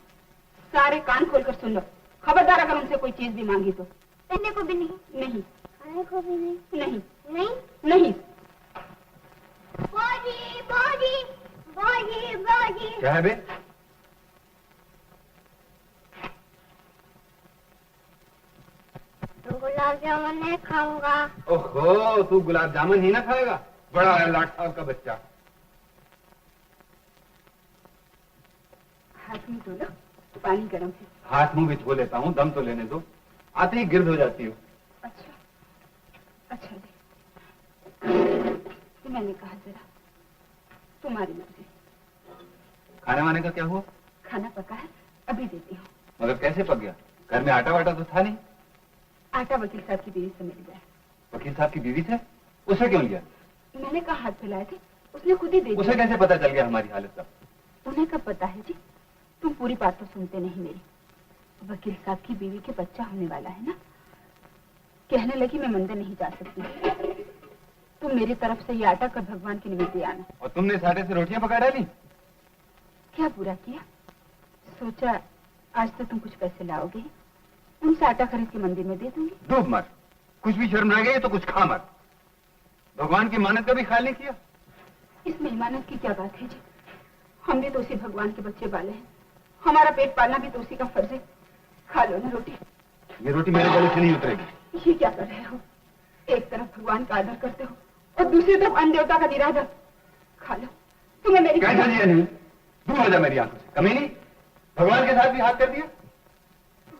सारे कान खोलकर सुन लो, खबरदार अगर उनसे कोई चीज भी मांगी तो। पहनने को भी नहीं, नहीं खाने को भी नहीं, नहीं नहीं। नहीं। बाजी बाजी बाजी बाजी। क्या है बे? तो गुलाब जामुन नहीं खाऊंगा। ओहो, तू गुलाब जामुन ही ना खाएगा? बड़ा है लाट साहब का बच्चा। हाथ में धो लो, पानी गर्म है। हाथ मुंह भी धो लेता हूँ, दम तो लेने दो। आते ही गिर्द हो जाती हो। अच्छा अच्छा जी, तो मैंने कहा जरा तुम्हारी मर्जी। खाने वाने का क्या हुआ? खाना पका है, अभी देती हूँ। मगर कैसे पक गया? घर में आटा वाटा तो था नहीं। आटा वकील साहब की बीवी से मिल गया। वकील साहब की बीवी से? उसे क्यों लिया? मैंने कहा हाथ फैलाए थे, उसने खुद ही दे उसे दिया। कैसे पता चल गया हमारी हालत का? उन्हें कब पता है जी? तुम पूरी बात तो सुनते नहीं मेरी। वकील साहब की बीवी के बच्चा होने वाला है ना। कहने लगी मैं मंदिर नहीं जा सकती, तुम मेरी तरफ से ये आटा कर भगवान की निवेद्य आना। और तुमने इस आटे से रोटियां पका डाली? क्या बुरा किया? सोचा आज तो तुम कुछ पैसे लाओगे, उनसे आटा खरीद के मंदिर में दे दूंगी। डूब मर, कुछ भी शर्म रह गई तो कुछ खा मर। भगवान की मानत का भी ख्याल नहीं किया। इसमें इमानत की क्या बात है जी? हम भी तो उसी भगवान के बच्चे वाले हैं, हमारा पेट पालना भी तो उसी का फर्ज है। खा लो ना रोटी। ये रोटी मेरे गले से नहीं उतरेगी। ये क्या कर रहे हो? एक तरफ भगवान का आदर करते हो और दूसरी तरफ अन्य देवता का निरादर। खा लो, तुम्हें मेरी कैसा दिया नहीं? दूर हो जा मेरी आंखों से। कमी नहीं, भगवान के साथ भी हाथ कर दिया।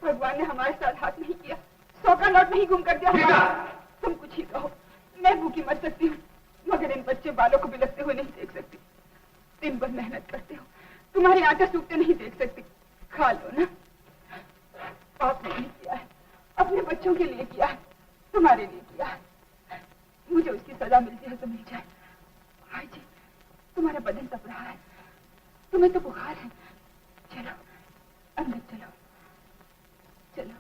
भगवान ने हमारे साथ हाथ नहीं किया, 100 का नोट नहीं गुम कर दिया ठीक है। तुम कुछ ही कहो, मैं भूखी मर सकती हूँ मगर इन बच्चे बालों को बिलखते हुए नहीं देख सकती। दिन भर मेहनत करते हो, तुम्हारी आंखें सूखते नहीं देख सकती। खा लो ना। पाप नहीं किया है, अपने बच्चों के लिए किया है, तुम्हारे लिए किया है। मुझे उसकी सजा मिलती है तो मिल जाए। हाय जी, तुम्हारा बदन तप रहा है, तुम्हें तो बुखार है। चलो अंदर चलो, चलो।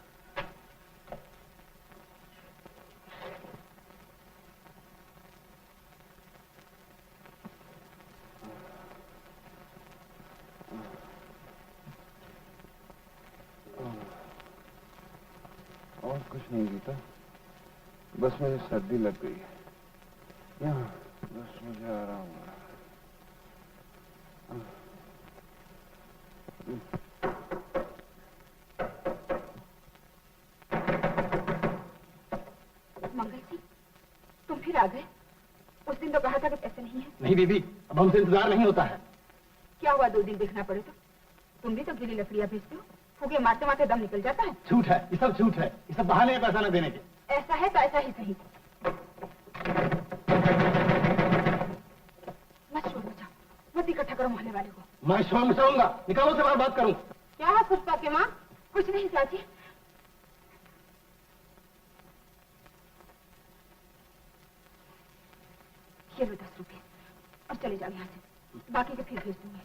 और कुछ नहीं गीता, बस मुझे सर्दी लग गई है यहाँ, बस मुझे आराम हो रहा है। मंगल सिंह, तुम फिर आ गए? उस दिन तो कहा था कि ऐसे नहीं है। नहीं बीबी, अब हमसे इंतजार नहीं होता है। क्या हुआ 2 दिन देखना पड़े तो? तुम भी तो गीली लकड़ियां भेजते हो, फूके मारते मारते दम निकल जाता है। झूठ है, ये सब झूठ है, ये सब बहाने हैं पैसा न देने के। ऐसा है तो ऐसा ही सही। मत शोर मचाओ, मत इकट्ठा करो मोहल्ले वाले को। मैं शोर मचाऊंगा, निकालो से बात करूं। क्या है पुष्पा के माँ? कुछ नहीं चाची। ये लो 10 रुपए, अब चले जाओ यहाँ से, बाकी के फिर भेज दूंगी।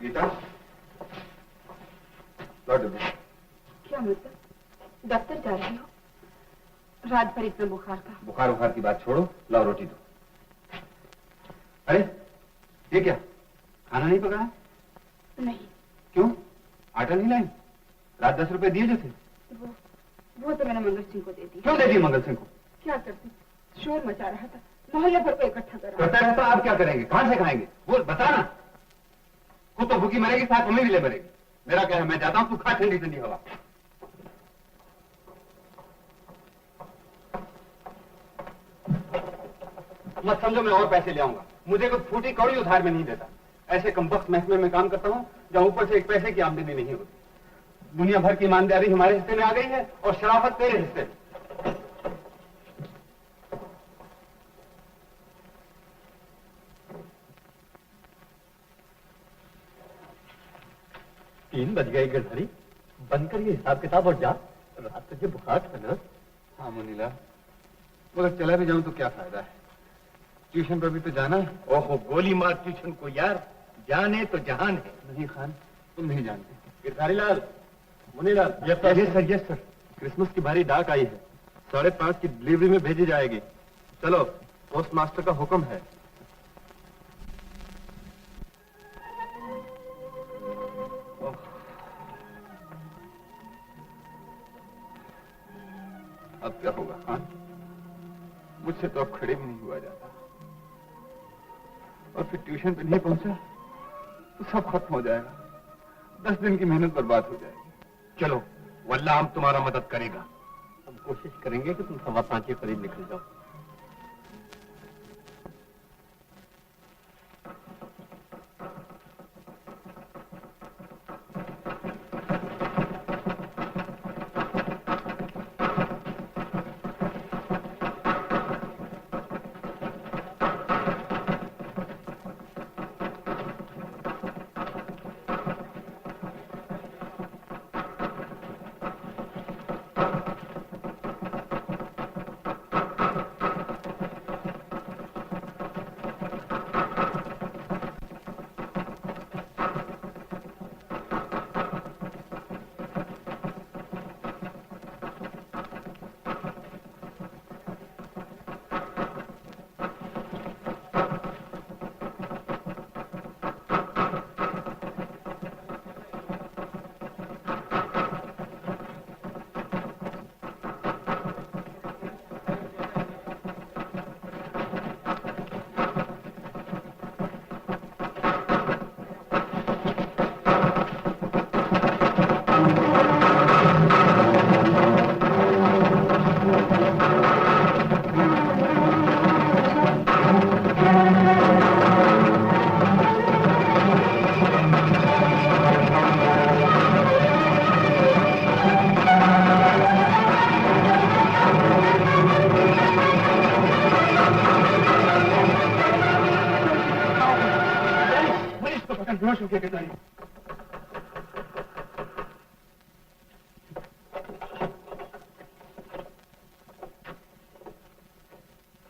गीता, लौट दो। क्या मतलब? दफ्तर जा रही हो? रात भर इतना बुखार था। बुखार की बात छोड़ो, लाओ रोटी दो। अरे ये क्या, खाना नहीं पकाया? नहीं। क्यों, आटा नहीं लाई? रात 10 रुपए दिए जो थे। वो तो मैंने मंगल सिंह को दे दी। क्यों दे दिए मंगल सिंह को? क्या करती, शोर मचा रहा था, मोहल्ले भर को इकट्ठा कर रहा करता रहता, आप क्या करेंगे, कहां से खाएंगे? वो बताना। खुद तो भूखी मरेगी, साथ हमें भी ले मरेगी। मेरा क्या है, मैं जाता हूं, तू खा ठंडी ठंडी हवा। मत समझो मैं और पैसे ले आऊंगा, मुझे कोई फूटी कौड़ी उधार में नहीं देता। ऐसे कमबख्त महकमे में काम करता हूं जहां ऊपर से एक पैसे की आमदनी नहीं होती। दुनिया भर की ईमानदारी हमारे हिस्से में आ गई है और शराफत तेरे हिस्से में। 3 बज गए गिरधारी, बंद कर ये हिसाब किताब और जा। रात तुझे बुखार था ना? हाँ मुनीला, मगर चला भी जाऊं तो क्या फायदा है, ट्यूशन पर भी तो जाना है। ओहो, गोली मार ट्यूशन को यार, जाने तो जहान है। नहीं खान, तुम नहीं जानते। Girdhari Lal, Munilal, yes sir. Christmas की भारी डाक आई है, 5:30 की डिलीवरी में भेजी जाएगी। चलो, पोस्ट मास्टर का हुक्म है। अब क्या होगा खान, मुझसे तो अब खड़े भी नहीं हुआ जाता, और फिर ट्यूशन पे नहीं पहुंचा तो सब खत्म हो जाएगा। 10 दिन की मेहनत बर्बाद हो जाएगी। चलो, वल्लाह हम तुम्हारा मदद करेगा। हम कोशिश करेंगे कि तुम 5:15 के करीब निकल जाओ।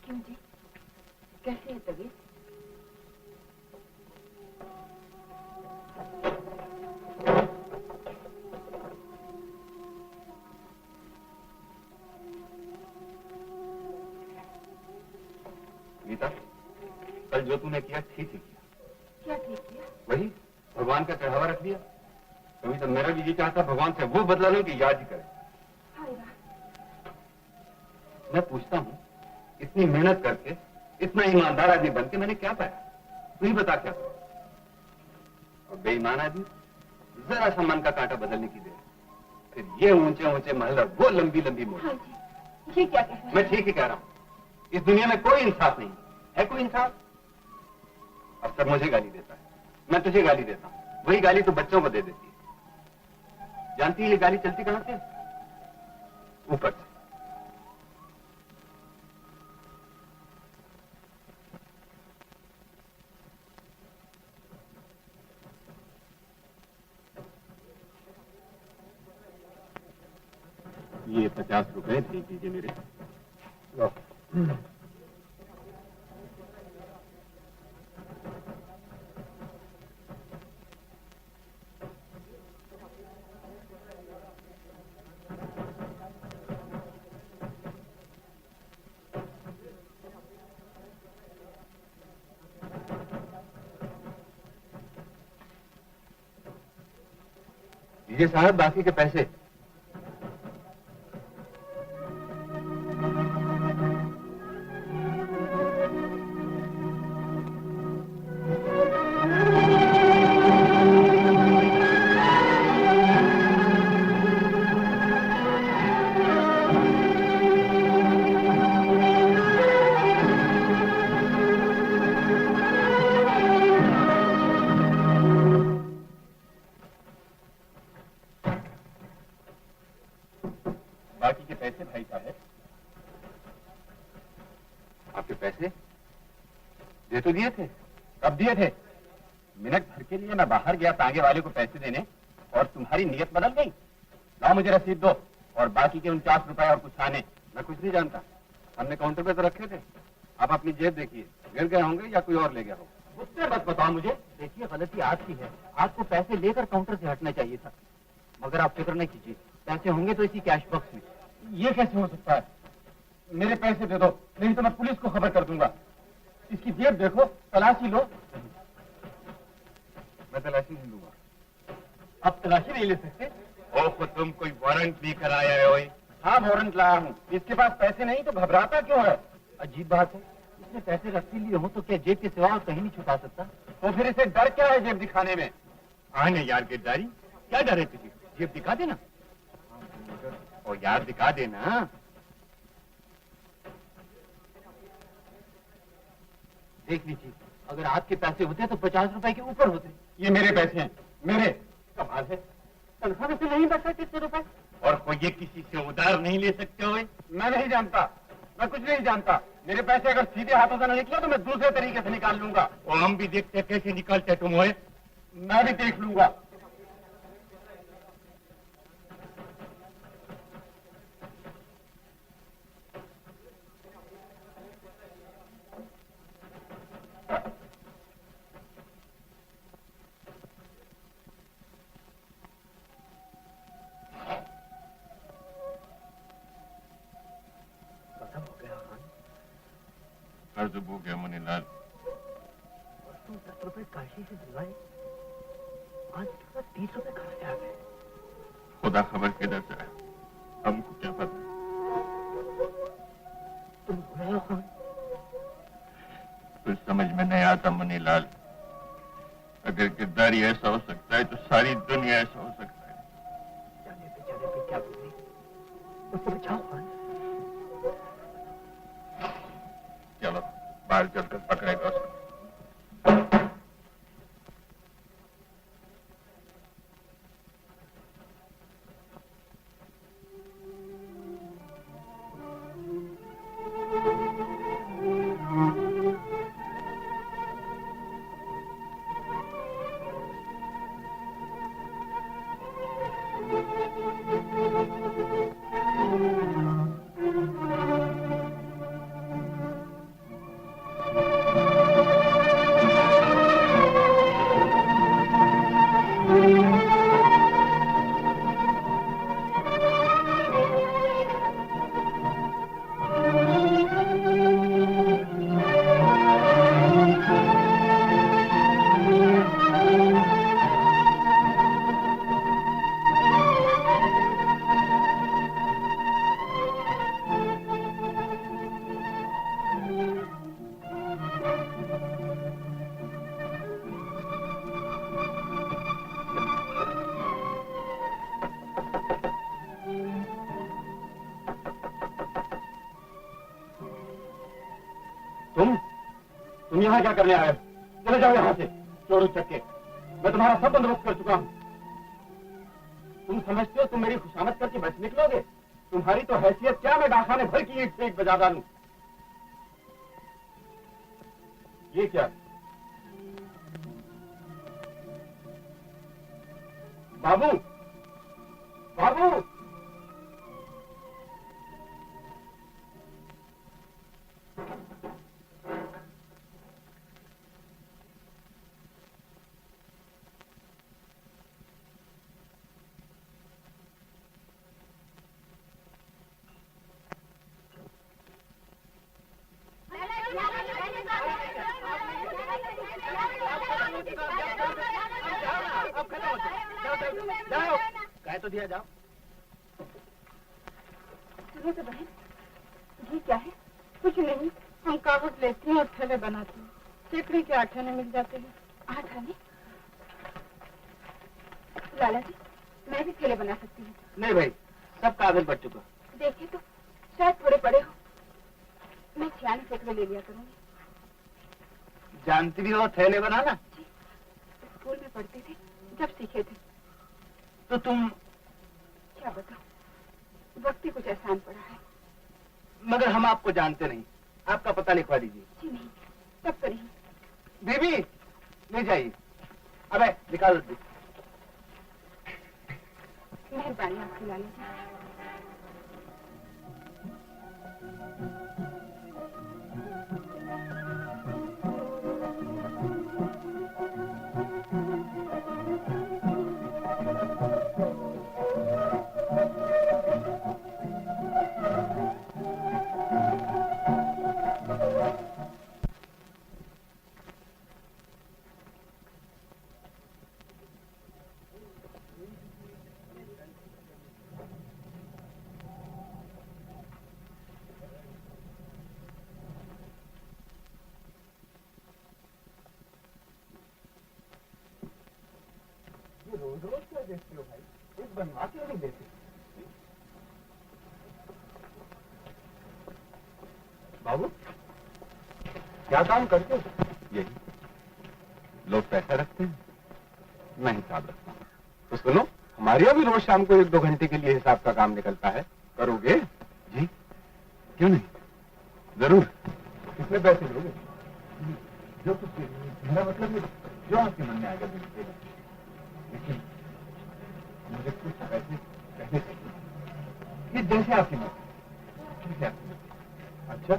क्यों जी, कैसे है तबीयत? गीता, कल जो तूने किया ठीक ही किया। क्या ठीक किया? वही भगवान का चढ़ावा रख लिया। कभी तो मेरा भी जी चाहता भगवान से वो बदला लो कि याद ही करे। हाय राम, मैं पूछता हूँ, इतनी मेहनत करके इतना ईमानदार आदमी बन के मैंने क्या पाया? तू ही बता क्या पाया? और बेईमान आदमी जरा सा मन का कांटा बदलने की देर, फिर ये ऊंचे ऊंचे महल, वो लंबी लंबी मोड़। हाँ जी, ये क्या कह रहे हैं? मैं ठीक ही कह रहा हूँ। इस दुनिया में कोई इंसाफ नहीं है। कोई इंसाफ? अब सब मुझे गाली देता है, मैं तुझे गाली देता हूँ, वही गाली तो बच्चों को दे देती है। जानती है ये गाली चलती कहां से? ऊपर से। ये 50 रुपए दे दीजिए मेरे। लो। लीजिए साहब बाकी के पैसे। बाकी के पैसे भाई साहब। आपके पैसे दे तो दिए थे। कब दिए थे? मिनट भर के लिए मैं बाहर गया तांगे वाले को पैसे देने और तुम्हारी नीयत बदल गई। लाओ मुझे रसीद दो और बाकी के 49 रुपए और कुछ आने। मैं कुछ नहीं जानता, हमने काउंटर पे तो रखे थे। आप अपनी जेब देखिए, गिर गए होंगे या कोई और ले गया हो। उससे मत बताओ मुझे। देखिए गलती आपकी है, आपको पैसे लेकर काउंटर से हटना चाहिए था। मगर आप फिक्र नहीं कीजिए, पैसे होंगे तो इसी कैश बॉक्स में। ये कैसे हो सकता है? मेरे पैसे दे दो, नहीं तो मैं पुलिस को खबर कर दूंगा। इसकी जेब देखो, तलाशी लो। मैं तलाशी नहीं लूंगा। अब तलाशी नहीं ले सकते? ओह, तुम कोई वारंट लेकर आया हो? हाँ, वारंट लाया हूँ। इसके पास पैसे नहीं तो घबराता क्यों है? अजीब बात है, इसने पैसे रख लिए हो तो क्या जेब के सिवा और कहीं नहीं छुपा सकता? तो फिर इसे डर क्या है जेब दिखाने में? आने यार गिरदारी, क्या डर है तुझे? जेब दिखा देना। और यार दिखा देना। देख लीजिए, अगर आपके पैसे होते तो 50 रुपए के ऊपर होते। ये मेरे पैसे हैं, मेरे। कमाल है, तनख्वाह में से नहीं बच सकते इतने रुपए। और कोई ये किसी से उधार नहीं ले सकते हो? मैं नहीं जानता, मैं कुछ नहीं जानता। मेरे पैसे अगर सीधे हाथों से न निकले तो मैं दूसरे तरीके से निकाल लूंगा। और हम भी देखते कैसे निकालते तुम हो। मैं भी देख लूंगा। कर्ज हो गया मनीलाल। 10 रुपए काशी से दिलवाए, आज 30 रुपए कहाँ से आ गए? खुदा खबर किधर से आया, हमको क्या पता। तुम बुरा हो खान? कुछ समझ में नहीं आता मनीलाल। अगर किरदारी ऐसा हो सकता है तो सारी दुनिया ऐसा हो सकता है। जाने पे क्या बोली? उसको बचाओ खान। चलो बाहर चलकर पकड़ेगा उसको। तुम यहाँ क्या करने आए हो? चले जाओ यहाँ से, चोर उचक्के। मैं तुम्हारा सब बंदोबस्त कर चुका हूँ। तुम समझते हो तुम मेरी खुशामद करके बच निकलोगे? तुम्हारी तो हैसियत क्या, मैं डाखाने भर की ईंट से एक बजा डालूं। ये क्या? बाबू, बाबू! जाओ, कह तो दिया, जाओ। सुनो तो बहन, ये क्या है? कुछ नहीं, हम कागज लेते हैं और थैले बनाते हैं। चेकड़ी के 8 आने मिल जाते हैं। 8 आने? लाला जी, मैं भी थैले बना सकती हूँ। नहीं भाई, सब कागज बच चुका। देखिए तो, शायद थोड़े पड़े हो। मैं 6 चेकड़े ले लिया करूँगी। जानती भी हो थैले बनाना? जी, स्कूल में पढ़ते थे, जब सीखे थे। तो तुम? क्या बताऊं, वक्त ही कुछ एहसान पड़ा है। मगर हम आपको जानते नहीं, आपका पता लिखवा दीजिए। जी नहीं, तब तो नहीं। बीबी, ले जाइए। अबे निकाल दो। मेहरबानी आपकी लाला जी। रोज रोज क्या देखते हो भाई? एक बनवा क्यों नहीं देते? बाबू, क्या काम करते हो? यही, लोग पैसा रखते हैं, मैं हिसाब रखता हूँ। तो सुनो, हमारे यहाँ भी रोज शाम को 1-2 घंटे के लिए हिसाब का काम निकलता है। करोगे? जी, क्यों नहीं, जरूर। कितने पैसे लोगे? जो कुछ, मेरा मतलब है, जो आपके मन में आएगा मिलेगा, लेकिन मुझे कुछ पैसे पहले चाहिए। ये जैसे आपकी मर्जी, जैसे आपकी मर्जी। अच्छा,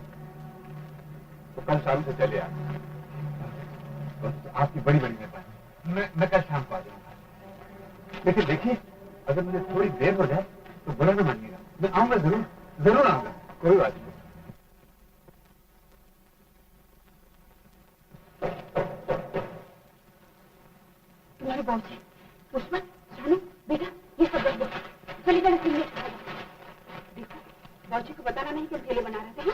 तो कल शाम से चले आ। बस आपकी बड़ी बड़ी मेहरबानी। मैं कल शाम को आ जाऊंगा। लेकिन देखिए, अगर मुझे थोड़ी देर हो जाए तो बुरा न मानिएगा। मैं आऊंगा, जरूर जरूर आऊंगा। कोई बात नहीं। तुम्हारे पहुंचे पुष्पा, शानू, बेटा, ये सब रख दो। चली चले सुनने। देखो, बौची को बताना नहीं कि हम थैले बना रहे थे।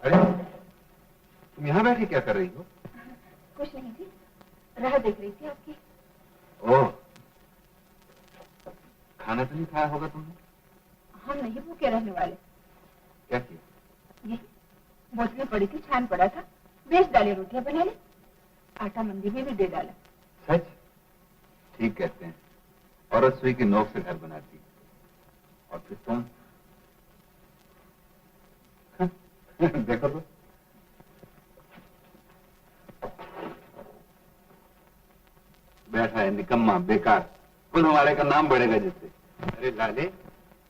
अरे, तुम यहाँ बैठी क्या कर रही हो? कुछ नहीं थी, राह देख रही थी आपकी। ओह, खाना तो नहीं खाया होगा तुमने? हम नहीं भूखे रहने वाले। क्या किया? ये बोतलें पड़ी थी, छान पड़ा था, बेच डाले, रोटियां बना ली, आटा मंदी में भी दे डाला। सच? ठीक कहते हैं, औरत सुई की नोक से घर बनाती। और फिर तुम? देखो तो, बैठा है निकम्मा, बेकार, पुनः वाले का नाम बढ़ेगा जिससे। अरे लाले,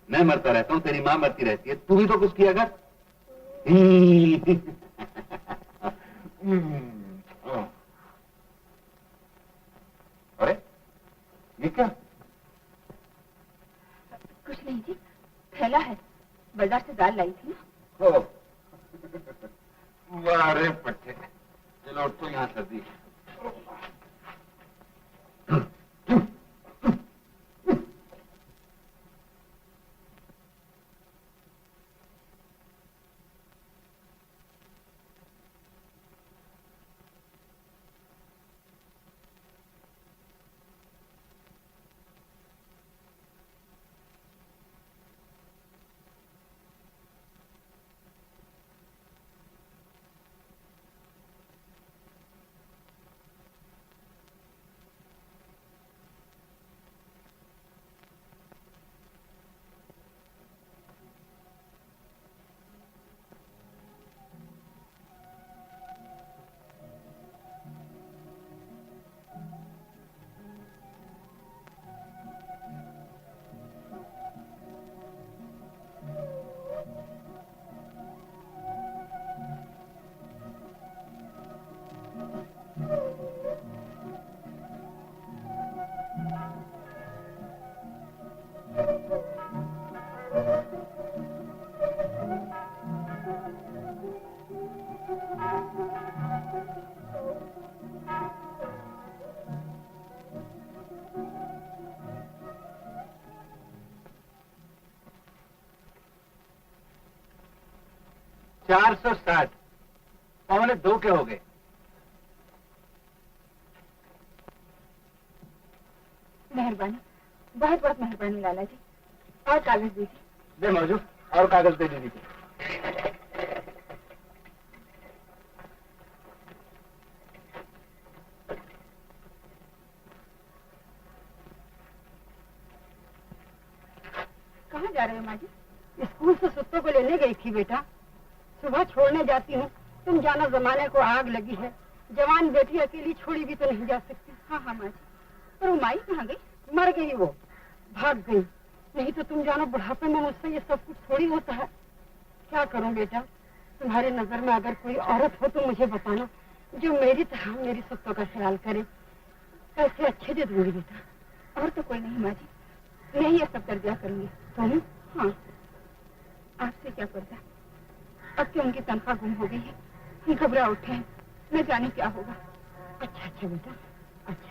मैं मरता रहता हूँ, तेरी माँ मरती रहती है, तू भी तो कुछ किया कर। अरे ये क्या? कुछ नहीं जी, थैला है, बाजार से दाल लाई थी ना। हो, वाह रे पट्टे, चलो उठ तो यहाँ सर्दी है। 460 पौने 2 के हो गए। मेहरबानी, बहुत बहुत मेहरबानी लाला जी। और कागज दीजिए। दे मौजू, और कागज दे दीजिए। कहाँ जा रहे हो माँ जी? स्कूल से सुत्तों को लेने गई थी बेटा। सुबह छोड़ने जाती हूँ, तुम जानो जमाने को आग लगी है। जवान बेटी अकेली छोड़ी भी तो नहीं जा सकती। हाँ हाँ माँ जी। पर वो माई कहाँ गई? मर गई वो, भाग गई। नहीं तो तुम जानो बुढ़ापे में मुझसे ये सब कुछ थोड़ी होता है। क्या करूं बेटा, तुम्हारे नजर में अगर कोई औरत हो तो मुझे बताना, जो मेरी तरह मेरी सुत्तों का ख्याल करे। कैसे अच्छे दे दूंगी बेटा। और तो कोई नहीं माँ जी, मैं ही ये सब कर दिया करूंगी। तुम? हाँ, आपसे क्या करता। अब तो उनकी तनख्वाह गुम हो गई है, घबरा उठे हैं, न जाने क्या होगा। अच्छा अच्छा बेटा, अच्छा।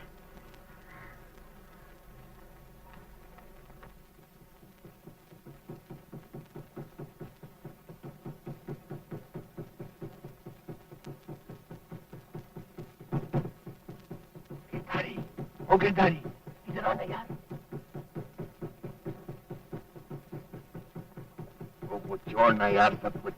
ओ गिरधारी, इधर आओ ना यार। वो छोड़ना यार सब कुछ।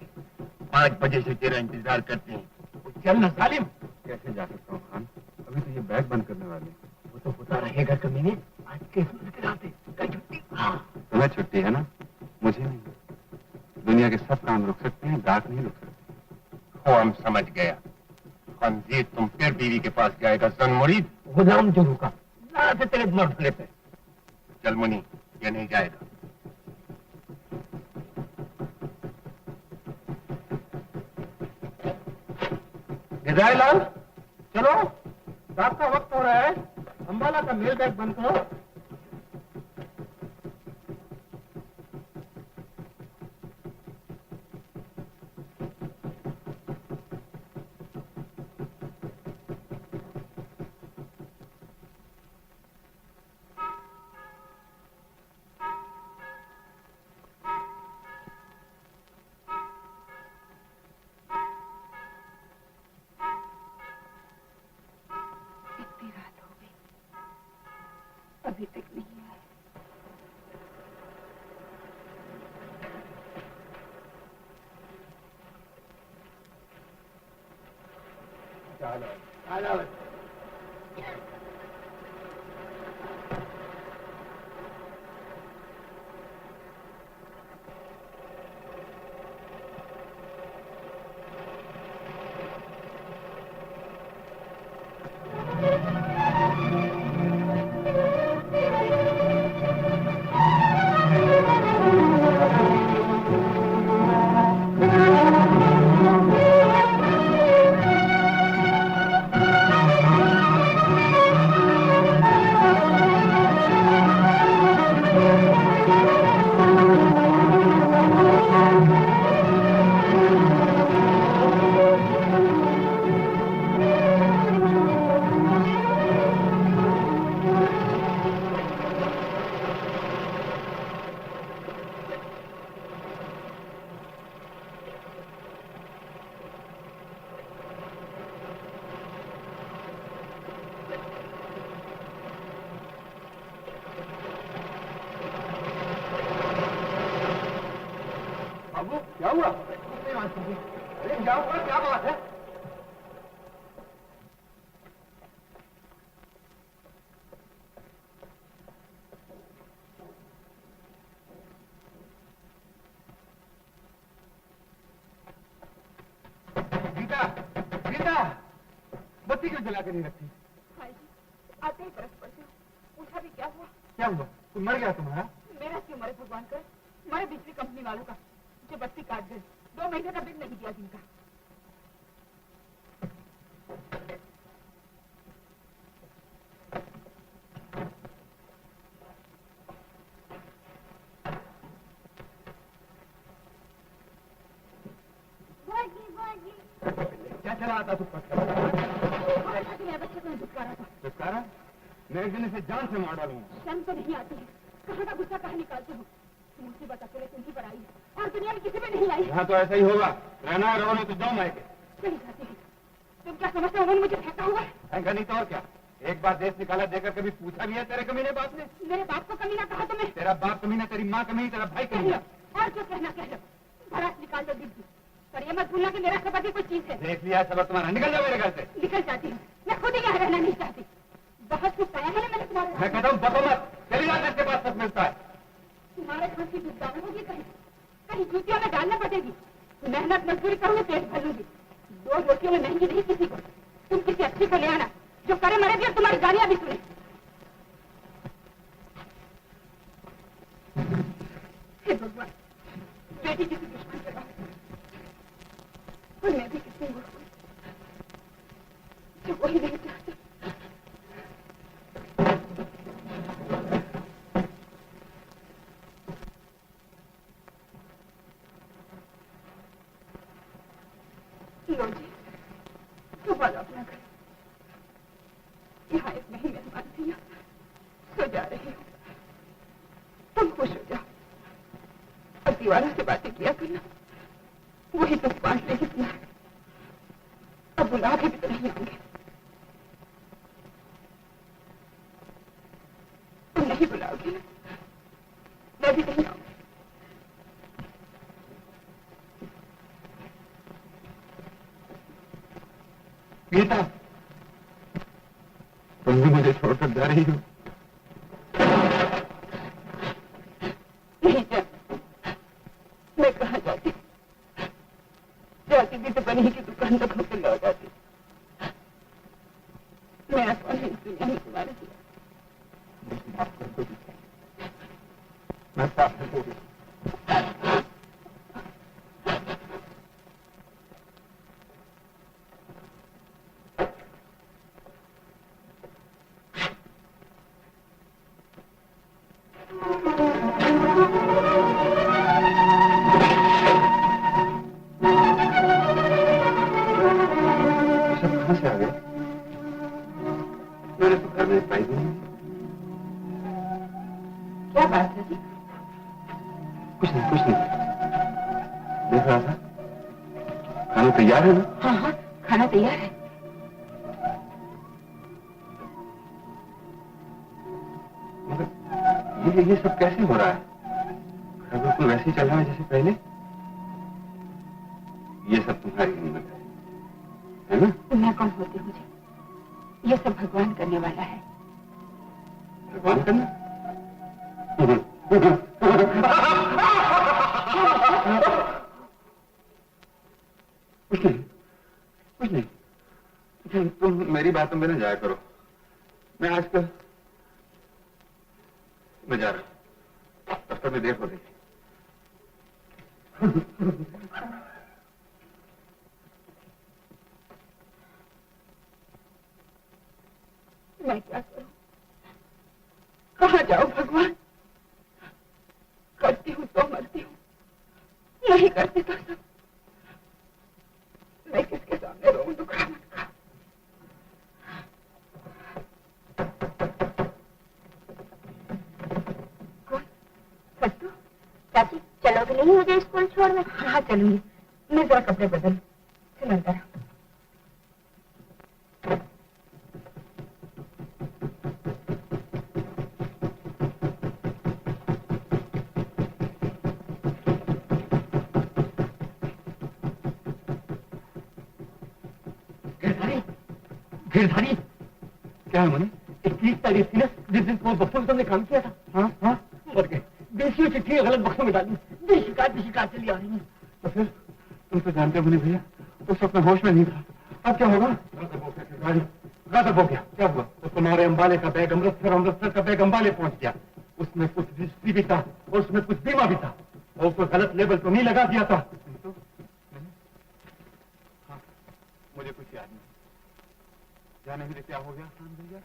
5 बजे से तेरा इंतजार करते हैं। वो चल ना सालिम। कैसे जा सकता हूँ खान, अभी तो ये बैग बंद करने वाले। वो तो होता रहेगा कमीने। आज क्रिसमस के रात है, कल छुट्टी। हाँ, तुम्हें छुट्टी है ना, मुझे नहीं। दुनिया के सब काम रुक सकते हैं, डाक नहीं रुक सकते। हो, हम समझ गया। खंजीर तुम फिर बीवी के पास जाएगा। सन मुरीद गुलाम जो रुका से तेरे मरने पे। चल मुनी, ये नहीं जाएगा। गिरधारी लाल, चलो, रात का वक्त हो रहा है। अंबाला का मेल बैग बंद करो। अभी तक नहीं आया। चलो, चलो। क्या हुआ? अरे क्या हुआ, क्या बात है? गीता, गीता, बत्ती क्यों जला के नहीं रखती? भाई जी, आते ही बरस पड़ते हो। पूछा भी क्या हुआ? क्या हुआ? तुम मर गया तुम्हारा? मेरा क्यों मरे भगवान कर? मरे बिजली कंपनी वालों का, जो बत्ती काट गए। 2 महीने का बिल नहीं दिया जिनका। क्या चला आता तू? मेरे बच्चे को छुटकारा था। छुटकारा? मैं एक दिन इसे जान से मार डालूंगा। शर्म तो नहीं आती है। कहाँ का गुस्सा कहाँ निकालते हो? मुसीबत अकेले तुमकी पर आई है और दुनिया में किसी में नहीं आई। यहाँ तो ऐसा ही होगा, रहना रहो नहीं तो जाओ मायके। चली जाती है। तुम क्या समझते हो उन्होंने मुझे फेंका हुआ है? फेंका नहीं तो और क्या, एक बार देश निकाला देकर कभी पूछा भी है तेरे कमीने बाप ने? मेरे बाप को कमीना कहा तुम्हें? तेरा बाप कमीना, तेरी माँ कमीनी, तेरा भाई कमीना। और जो कहना कह लो, भड़ास निकाल दो दीदी, पर ये मत भूलना कि मेरा सबक कोई चीज है। देख लिया सबक तुम्हारा, निकल जाओ मेरे घर से। निकल जाती हूँ, मैं खुद ही यहाँ रहना नहीं चाहती। बहुत कुछ पाया है ना मैंने तुम्हारे। मैं कहता हूँ बको मत, चली जा, जिसके पास सब मिलता है। तुम्हारे फांसी डूबदाना होगी, कहीं कहीं जूतियों में डालना पड़ेगी। मेहनत मजदूरी करूंगी, पेट भरूंगी। 2 रोटियों में महंगी नहीं किसी को। तुम किसी अच्छी को ले आना जो करे मरे भी और तुम्हारी गालियां भी सुने। हे भगवान, बेटी किसी दुश्मन के पास और मैं भी किसी मूर्ख को जो कोई नहीं चाहता। लो जी, संभालो अपना घर। यहाँ एक नई मेहमान थी, सो जा रही हूँ। तुम खुश हो जाओ और दीवारों से बातें किया करना, वही तुम बांट ले कितना। अब बुला के भी तो नहीं आएंगे। तुम नहीं बुलाओगे ना, मैं भी नहीं आऊंगी। गीता, तुम भी मुझे छोड़कर जा रही हो? नहीं जाती, मैं कहाँ जाती? जाती भी तो बनी की दुकान तक होकर लौट आती। मेरा कौन है इस दुनिया में तुम्हारे सिवा? माफ कर दो गीता, मैं साफ कर दूंगी। क्या बात है जी? कुछ नहीं देख रहा था। खाना तैयार है ना? हाँ हाँ, खाना तैयार है। मगर ये सब कैसे हो रहा है? घर बिल्कुल वैसे ही चल रहा है जैसे पहले। ये सब तुम्हारी हिम्मत है ना? मैं कौन होती हूँ जी? ये सब भगवान करने वाला है। भगवान करना? कुछ नहीं। तुम मेरी बातों में न जाया करो। मैं आजकल मैं जा रहा हूं, दफ्तर में देर हो रही। मैं क्या करूं? कहाँ जाऊं भगवान? करती हूँ तो मरती हूँ, नहीं करती तो सब। मैं किसके सामने रोऊं दुखड़ा मन का? कौन? सत्तू? चाची चलोगे नहीं मुझे स्कूल छोड़ने? हाँ चलूंगी। मैं जरा कपड़े बदल। चलो अंदर। गिरधारी क्या है मनी? 21 तारीख थी ना जिस दिन तुम्हारे बक्सों में तुमने काम किया था। हाँ हाँ, मर गए। देसी चिट्ठी गलत बक्सों में डाली, ये शिकायत चली आ रही है। तो फिर तुम तो जानते हो मनी भैया, उस वक्त मैं होश में नहीं था। अब क्या होगा? गजब हो गया। क्या हुआ? तो तुम्हारे अंबाले का बैग अमृतसर का बैग अंबाले पहुंच गया। उसमें कुछ रजिस्ट्री भी था और उसमें कुछ बीमा भी था और उसको गलत लेबल तो नहीं लगा दिया था। तो हाँ, मुझे कुछ याद नहीं। जाने मेरे क्या हो गया आसान भैया?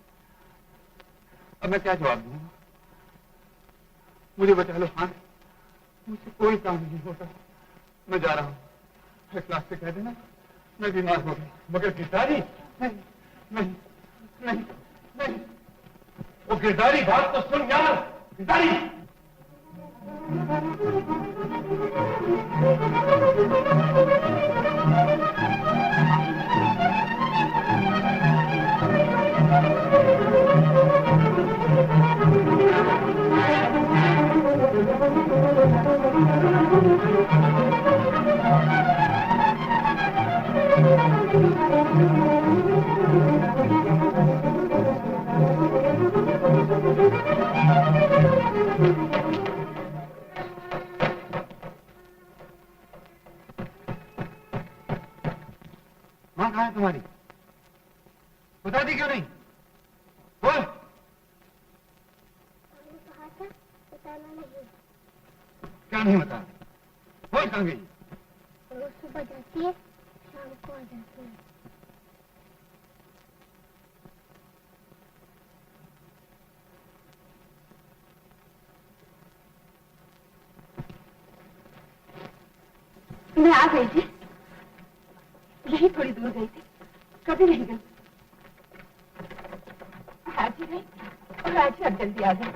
अब मैं क्या जवाब दूंगा? मुझे बचा लो। हाँ, मुझसे कोई काम नहीं होता। मैं जा रहा हूँ। क्लास से कह देना मैं बीमार हो गया। मगर गिरधारी, नहीं नहीं नहीं नहीं। वो गिरधारी बात तो सुन यार। गिरधारी माँ कहाँ है तुम्हारी? बता दी क्यों नहीं? बोल। मैंने कहा था बताना नहीं। क्या नहीं बता? बोल कहाँ गई? रोज सुबह जाती है, शाम को आ जाती है। मैं आ गई थी, यही थोड़ी दूर गई थी, कभी नहीं गई। आज ही गई और आज ही अब जल्दी आ गई।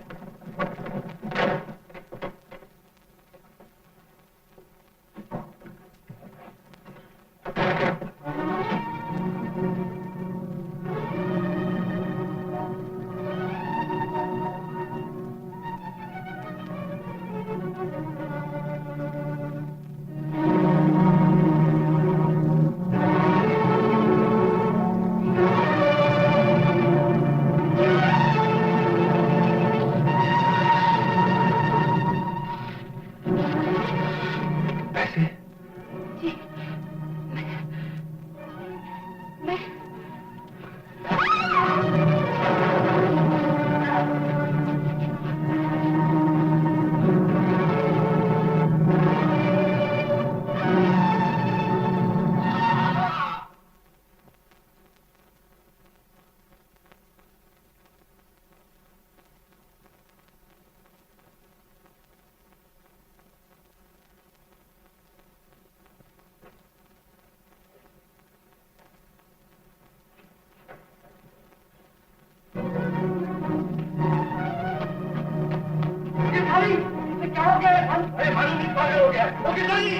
अरे मालूम नहीं पागल हो गया। वो गिरधारी,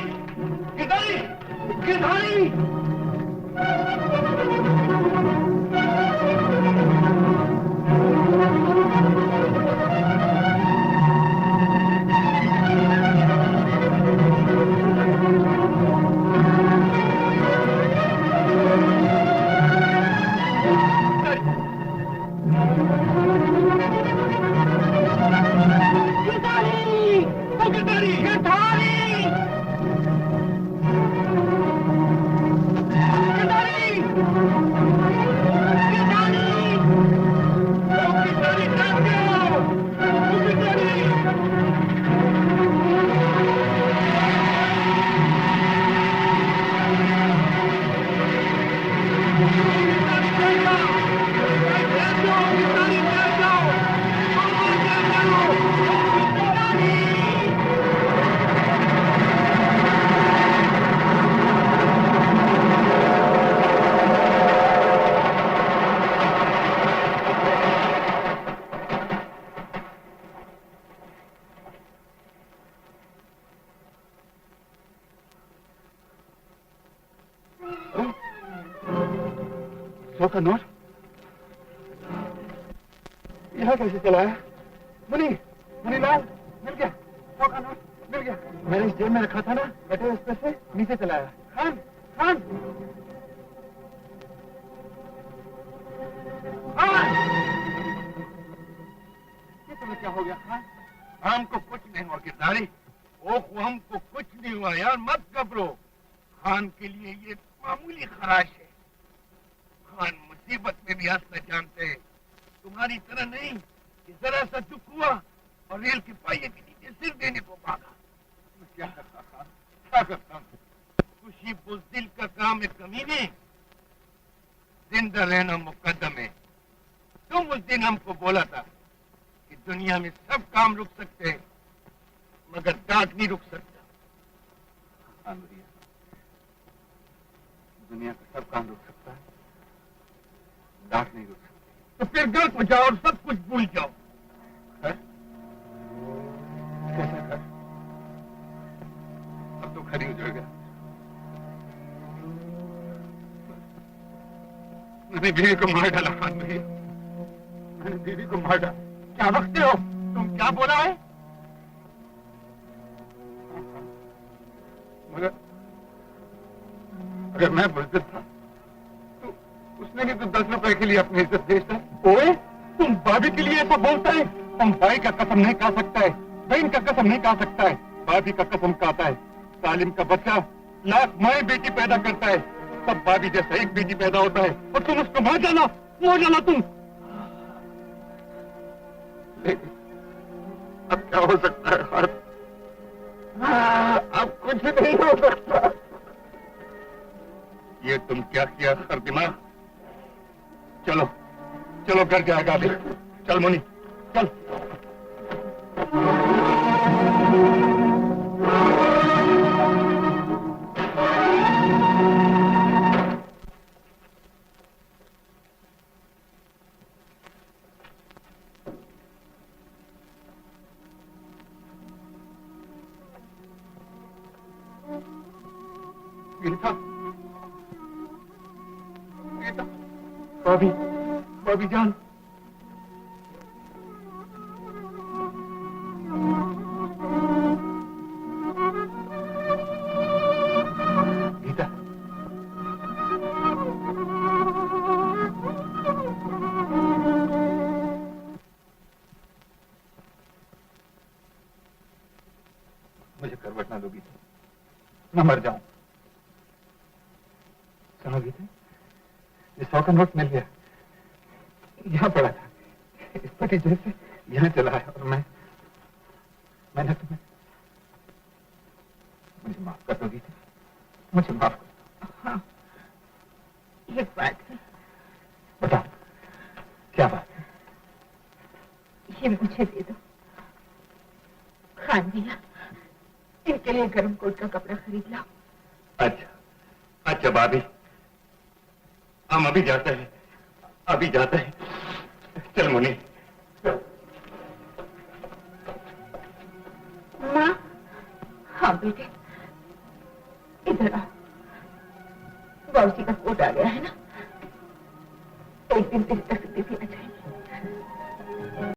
गिरधारी, गिरधारी। का नोट यहाँ कैसे चला है? मुनीलाल, मिल गया। 100 का नोट मिल गया। मैंने इस जेब में रखा था ना, कटे उस पे से नीचे चलाया। खान, खान, खान! ये तुम्हें क्या हो गया खान? हमको कुछ नहीं हुआ गिरधारी। ओह, हमको कुछ नहीं हुआ यार, मत घबरो। खान के लिए ये मामूली खराश है। खान मुसीबत में भी हंसना जानते हैं, तुम्हारी तरह नहीं कि जरा सा दुख हुआ और रेल के पहिए के नीचे सिर देने को भागा। क्या करता खान, क्या करता? खुशी बुज़दिल का काम है कमीने, जिंदा रहना मुकद्दम है। तुम उस दिन हमको बोला था कि दुनिया में सब काम रुक सकते हैं मगर डाक नहीं रुक सकता। हाँ भैया, दुनिया का सब काम रुक सकता है, डाक नहीं रुक सकती। तो फिर घर को जाओ और सब कुछ भूल जाओ। कैसा कर? घर ही उजड़ गया। मैंने बीवी को मार डाला खान भैया, मैंने बीवी को मार डाला। क्या बकते हो तुम? क्या बोला है? मगर अगर मैं बुज़दिल था तो उसने भी तो 10 रुपए के लिए अपनी इज्जत बेचता है। ओए, तुम भाभी के लिए ऐसा बोलता है? तुम भाई का कसम नहीं खा सकता है, बहन का कसम नहीं खा सकता है, भाभी का कसम खाता है। सालिम का बच्चा लाख माए बेटी पैदा करता है, तब भाभी जैसा एक बेटी पैदा होता है और तुम उसको मार डाला तुम। अब क्या हो सकता है हाथ? अब कुछ नहीं हो सकता। ये तुम क्या किया सर दिमाग? चलो चलो घर जाएगा अभी। चल मुनी चल। गीता, गीता, भाभी, भाभी जान। गीता, मुझे करवट ना दोगी तो मैं मर जाऊं। सुनो गीता, ये 100 का नोट मिल गया, यहाँ पड़ा था, इस पटी जैसे यहाँ चला है और मैंने तुम्हें, मुझे माफ कर दो गीता, मुझे माफ कर दो। हाँ, ये बात है। बताओ क्या बात है? ये मुझे दे दो। खान भैया, इनके लिए गर्म कोट का कपड़ा खरीद लाओ। अच्छा अच्छा भाभी, हम अभी जाते हैं, अभी जाते हैं। चल मुनी। माँ, हाँ बेटे, इधर आओ। बाबूजी का कोट आ गया है ना, एक दिन तेरी तस्वीर भी आ जाएगी।